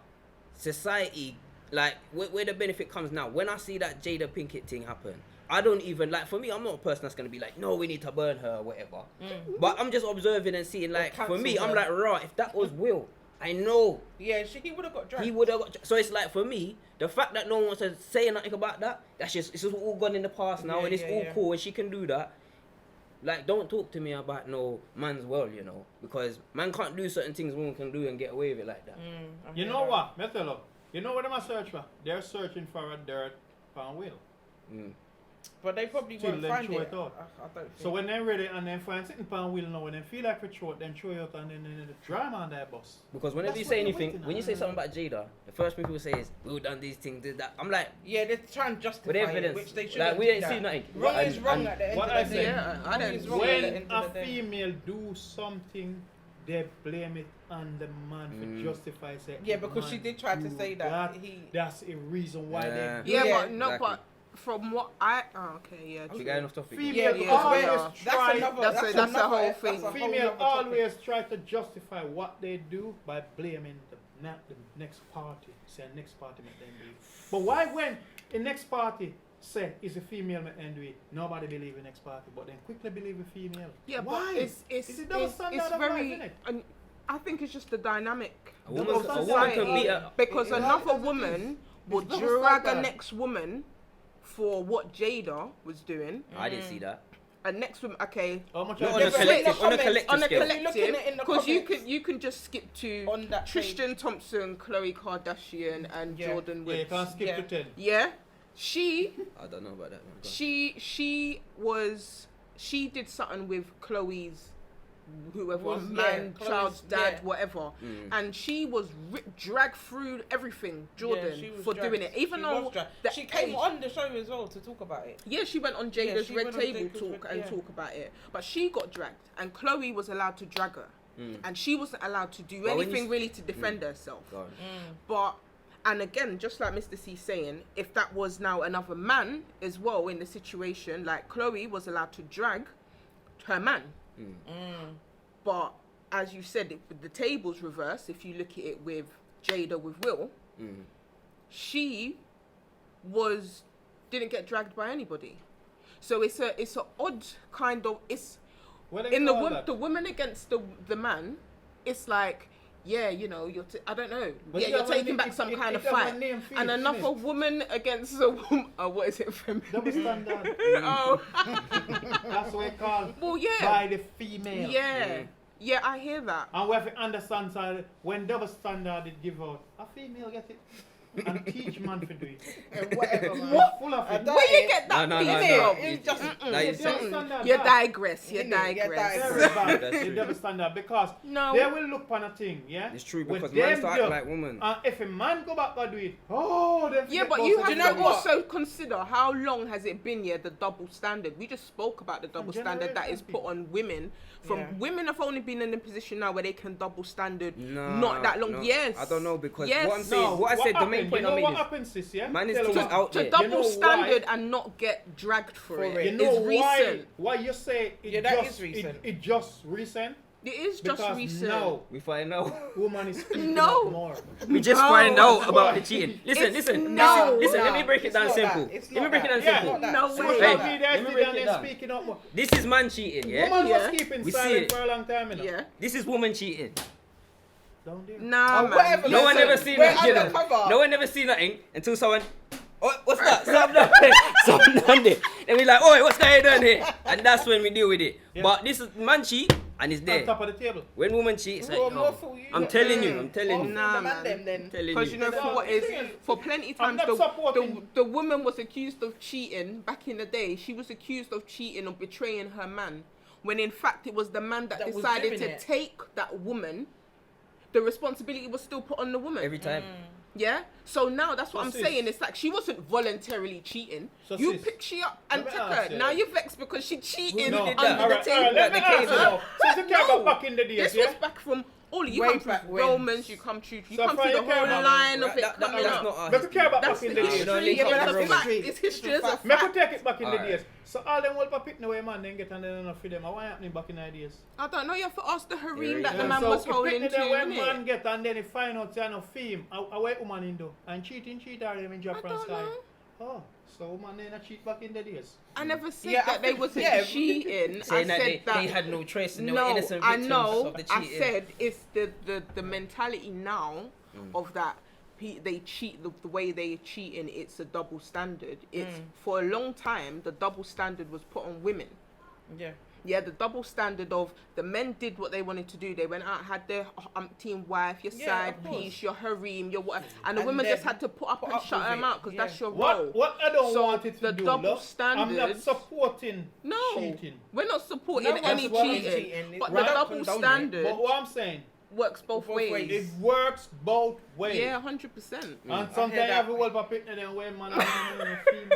society, like where the benefit comes now, when I see that Jada Pinkett thing happen, I don't even, like, for me, I'm not a person that's going to be like, no, we need to burn her or whatever. But I'm just observing and seeing, like, for cancel me, I'm her. like, right, if that was Will, I know Yeah, he would have got dragged. he would have. So it's like, for me, the fact that no one wants to say nothing about that, it's just all gone in the past now, Yeah, and it's yeah, all yeah. cool, and she can do that. Like, don't talk to me about no man's world, you know, because man can't do certain things women can do and get away with it like that. I You hear know that. what, me tell you, you know what I'm a search for? They're searching for a dirt on Will. Mm. But they probably Till won't then find throw it. it out. I don't think. So when they're ready and then find sitting pan wheel now, when they feel like we throw it, then throw it out and then the drama on their bus. Because whenever That's you what say they're anything, waiting when you on. say something about Jada, the first thing people say is, we've done these things, did that. I'm like, Yeah, they're trying to justify with it, evidence. which they should. Like, we ain't seen nothing. Wrong And- is wrong and- at the end what of I the say- day. Yeah, I Wrong don't- is wrong at the When end a of the day. female do something, they blame it on the man for justify say. Yeah, because she "Man, did try to do say that he. That's a reason why Yeah. they. Yeah, Yeah, but no, exactly. but from what I okay, yeah, We true. going off topic. Female Yeah, because always we're- try. that's another. That's a whole thing. That's a whole Female nother topic. always try to justify what they do by blaming the next party. Say next party make them do it. But why when the next party say is a female make them do it, nobody believe the next party, but then quickly believe a female. Yeah, why? but it's Is it double standard of life, very. innit? And I think it's just the dynamic A woman, Double a woman standard. can beat her. because It is. another That's the woman thing. will It's double drag a standard. next woman for what Jada was doing. I didn't see that. A next woman, okay, How much Not I on Yeah, a but get? in the collective, on a comments- collective on a scale. If you're looking collective, at it in the because you comments- can just skip to On that Tristan Thompson, Khloe Kardashian, and Yeah. Jordan Yeah, you Woods. can't skip Yeah. to 10. Yeah, she I don't know about that one. Go on. she did something with Chloe's whoever Was- man, yeah, child's Chloe's- dad, yeah. whatever, Mm. and she was dragged through everything, Jordan, she was for dragged. doing it, even She though was dragged. the she came age- on the show as well to talk about it. Yeah, she went on Jada's she Red went on Table Jada's talk Red- and yeah. talk about it, but she got dragged, and Chloe was allowed to drag her, and she wasn't allowed to do But when you anything s- really to defend herself. Go on. But and again, just like Mr. C saying, if that was now another man as well in the situation, like Chloe was allowed to drag her man, but as you said, with the tables reversed, if you look at it with Jada with Will, she didn't get dragged by anybody. So it's a odd kind of What they in call that? the woman against the man. It's like, yeah, you know, I don't know. But Yeah, it you're doesn't taking name- back some it kind of doesn't fight. name field, And another innit? woman against a woman. What is it? Double standard. Oh, That's what it called. well, yeah, By the female. yeah, yeah. I hear that. And we have to understand side, when double standard it give out, a female get it. And teach man to do it. And whatever, man. What? Full of I it. don't- Where you get that No, piece no, Innit? no. from? It's just- Like you Double said, standard You bad. digress. You Innit? You digress. digress. Very bad. That's The true. double standard because No. they will look on a thing, yeah. It's true With because them man start do- like woman. And if a man go back and do it, oh, they Yeah, forget but about you something. have you know to what? also consider how long has it been here, the double standard. We just spoke about the double standard that is put on women. Yeah. Women have only been in a position now where they can double standard Nah, not that long. no. Yes. I don't know because Yes. what I'm saying, No, what I said, the main happened? point you I know made what is, happens is, yeah? man is Tell too you what. out to there. double You know why? standard and not get dragged for, For it. it. You know is recent. why you say it Yeah, that just, is recent. It just recent? It is just Because recent. now We find out. woman is speaking No. up more. We just No. find out That's about why. the cheating. Listen, It's listen, no. listen. Let me Nah, break it it's down not simple. that. It's Let me not break it down that. Yeah. simple. It's not No that. way. It's Social not that. media let is me still break down it there down. speaking up more. This is man cheating, yeah? Woman Yeah. was keeping We see silent it. for a long time, you know. Yeah. This is woman cheating. Down there. Nah, Oh, man. whatever, No one Listen, ever seen we're that, you know. undercover. No one ever seen nothing until someone. Oh, what's that? Something done. Something done there. And we like, oh, what's going on here? And that's when we deal with it. Yeah. But this is man cheat and it's On there. top of the table. When woman cheat, it's like, Well, more oh, fool you. I'm telling you, I'm telling More you. fool Nah, the man. them then. Telling Because you know, No, for what the is thing is, for plenty I'm times not supporting- the woman was accused of cheating back in the day. She was accused of cheating or betraying her man, when in fact it was the man that That was decided doing to it. take that woman. The responsibility was still put on the woman. Every time. Yeah. So now that's what So I'm sis- saying. It's like she wasn't voluntarily cheating. So You sis, picked she up and let me took ask her. you. Now you're vexed because she cheated No, under did that? the Alright, table. alright, let me the ask you cable. now. Since you care No. about back in the days, This yeah? was back from all you Way come through back when. Romans, you come through, you So come far through you the care whole about- line of That- it that- coming that's up. not our But you care about That's back in the the history. days. No, history. link Yeah, up but the that's a road. fact. It's history as a Make we fact. take it back in the Alright. days. So all them will pick the way man then get and then enough for them. What happening back in the days? I don't know. You have to ask the harem Yeah, that the yeah. man so was if holding pick to. the way man innit? get and then he find out you're no fame. A white woman in do. And cheating or them in I drop from don't sky. know. Oh, so woman then a cheat back in the days. I never said Yeah, I that they think- wasn't yeah. cheating. I Saying that said they had no trace and they were no, innocent I victims know. of the I cheating. said it's the mentality now of that. They cheat the way they cheating. It's a double standard. It's for a long time the double standard was put on women. Yeah. Yeah, the double standard of the men did what they wanted to do. They went out, had their team wife, your Yeah, side of course. piece, your harem, your what, and the And women then just had to put up put and up shut with them it, out because yeah. that's your role. What I don't So want it to the do, double love, I'm not standards- supporting No, cheating. we're not supporting No any one's cheating, but We the don't double condone it. standard But what I'm saying, works both Both ways. ways. it works both ways. Yeah, 100%. And I sometimes hear that. every well for picking them when man and feel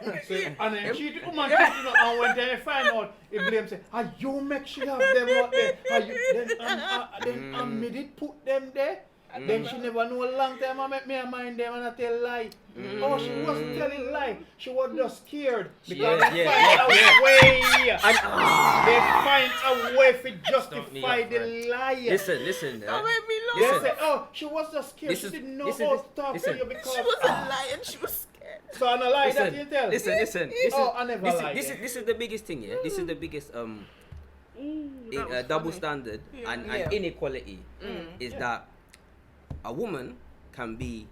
them. So, and then cheat woman cheating and when they find out, it blame say, ah, you make she have them out there. Ah, you then I made it put them there. Then she never know a long time I make me mind them and I tell lie. Oh, she wasn't telling lie. She was just scared. Because they find a way. They find a way to justify the lie. Listen. That made me They laugh. say, oh, she was just scared. This She is- didn't know this how is- to talk to listen. you because She wasn't lying, she was scared. So I lie that you tell. Listen. Oh, I never lied. This is the biggest thing, yeah. This is the biggest That was double funny. standard and Yeah. inequality is that a woman can be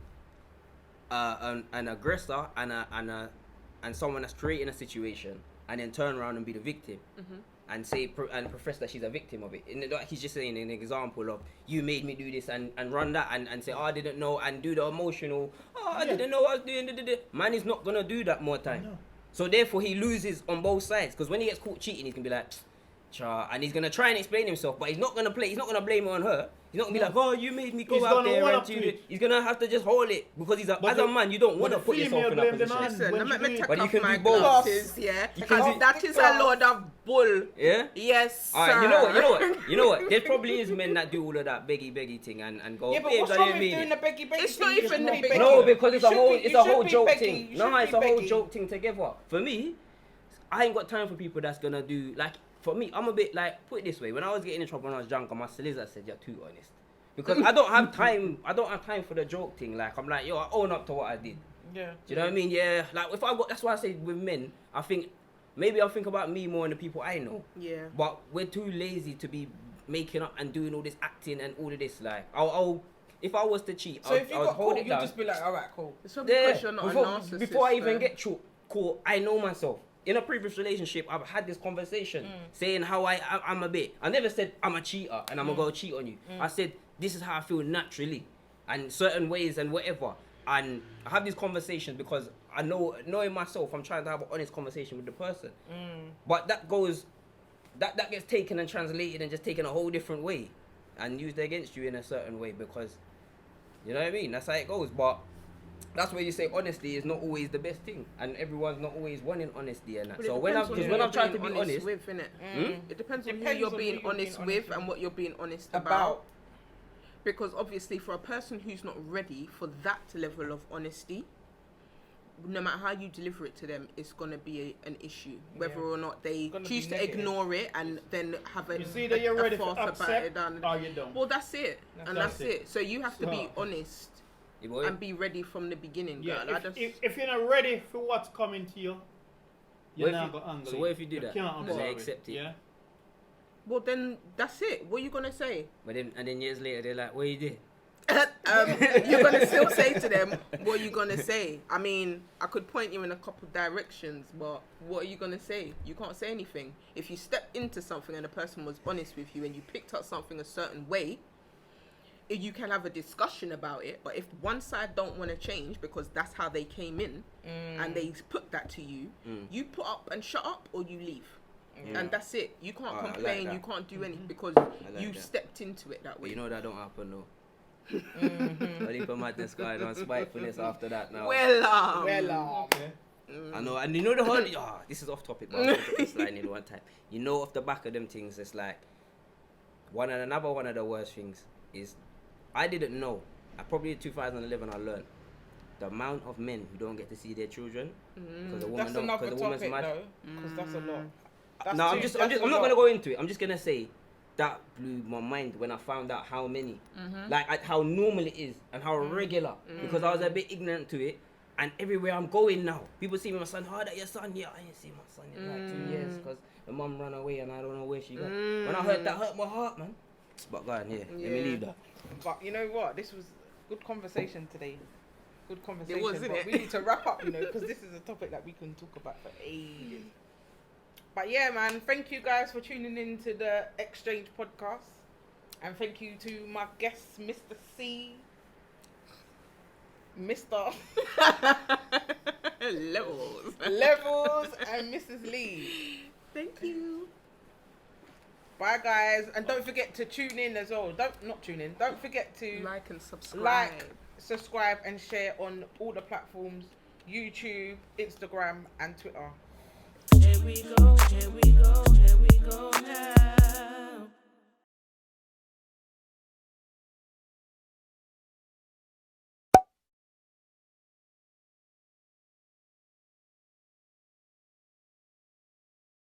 an aggressor and someone that's creating a situation and then turn around and be the victim and say and profess that she's a victim of it. And like he's just saying an example of you made me do this and run that and say, oh, I didn't know, and do the emotional, oh, I didn't know what I was doing. Man is not gonna do that more time. No. So therefore he loses on both sides, because when he gets caught cheating, he's gonna be like, cha, and he's gonna try and explain himself, but he's not gonna blame it on her. He's not gonna be like, oh, you made me go He's out gonna there own and up to do it. it. He's gonna have to just hold it, because he's But as a man, you don't want to the put yourself female in that blame the position. man. Listen, When let she me do it. take But you off can my do both. glasses, yeah? Because that is a load of bull. Yeah? Yes, Alright, sir. you know what? There probably is men that do all of that beggy thing and go, Yeah, but babes, what's I wrong didn't with mean doing it. the beggy beggy? It's thing? not You even should the be beggy. begging. No, because You it's a should whole be- it's you a should whole be joke begging. thing. You No, should it's be a whole begging. joke thing together. For me, I ain't got time for people that's gonna do like. For me, I'm a bit like, put it this way: when I was getting in trouble when I was drunk, my solicitor said you're too honest, because I don't have time. I don't have time for the joke thing. Like I'm like, yo, I own up to what I did. Yeah. Do you know what I mean? Yeah. Like if I got, that's why I say with men, I think maybe I'll think about me more than the people I know. Yeah. But we're too lazy to be making up and doing all this acting and all of this. Like, I'll if I was to cheat, So if you I'll got hold caught, it you'd down. just be like, all right, cool. It's not Yeah, because you're not a narcissist. before I even though. get caught, I know myself. In a previous relationship, I've had this conversation saying how I'm a bit. I never said I'm a cheater and I'm gonna go cheat on you. I said this is how I feel naturally, and certain ways and whatever. And I have these conversations because I know, knowing myself, I'm trying to have an honest conversation with the person. But that gets taken and translated and just taken a whole different way, and used against you in a certain way, because you know what I mean. That's how it goes. But that's where you say honesty is not always the best thing, and everyone's not always wanting honesty and that. But it So when depends I've on because who when you're I've tried to being be honest, with, innit? It depends on who Depends you're on who being you're being honest honest with with. and what you're being honest About. about. Because obviously, for a person who's not ready for that level of honesty, no matter how you deliver it to them, it's gonna be an issue. Whether Yeah. or not they Gonna choose be to negative. ignore it and then have a You see that you're ready to fuss about accept it and- or you don't. Well, that's it, and That's that's it. So you have to be So- honest you boy, and be ready from the beginning, Yeah, girl. I just if you're not ready for what's coming to you, you're What if not you- going to handle so it. what if you do that? Can't And absorb they it, accept it? Yeah. well, then that's it. What are you gonna say? but then years later they're like, what you did? You're gonna still say to them, what are you gonna say? I mean, I could point you in a couple directions, but what are you gonna say? You can't say anything. If you step into something and the person was honest with you and you picked up something a certain way, you can have a discussion about it. But if one side don't want to change because that's how they came in and they put that to you, you put up and shut up or you leave. And that's it. You can't Oh, I like complain, that. you can't do anything because like you that. stepped into it that But way. you know that don't happen though. I think for madness guy on spitefulness after that now. Okay. I know, and you know the whole. This is off topic, but I was this line in one time. You know, off the back of them things, it's like another one of the worst things is I didn't know. Probably in 2011, I learned the amount of men who don't get to see their children because a woman That's don't, another because a woman's topic, mad. though, because that's a lot. That's No, too- I'm that's a not lot. gonna go into it. I'm just gonna say that blew my mind when I found out how many, like how normal it is and how regular. Because I was a bit ignorant to it, and everywhere I'm going now, people see my son. Oh, that your son? Yeah, I ain't seen my son in like 2 years because the mum ran away and I don't know where she got. When I heard that, hurt my heart, man. But go on, let me leave that. But you know what? This was good conversation today. Good conversation. wasn't but it? we need to wrap up, because this is a topic that we can talk about for ages. But yeah, man, thank you guys for tuning in to the Exchange podcast. And thank you to my guests, Mr. C, Mr. Levels. Levels, and Mrs. Lee. Thank you. Bye, guys. And don't forget to tune in as well. Don't forget to Like and subscribe. like, subscribe, and share on all the platforms: YouTube, Instagram, and Twitter. Here we go, here we go, here we go now.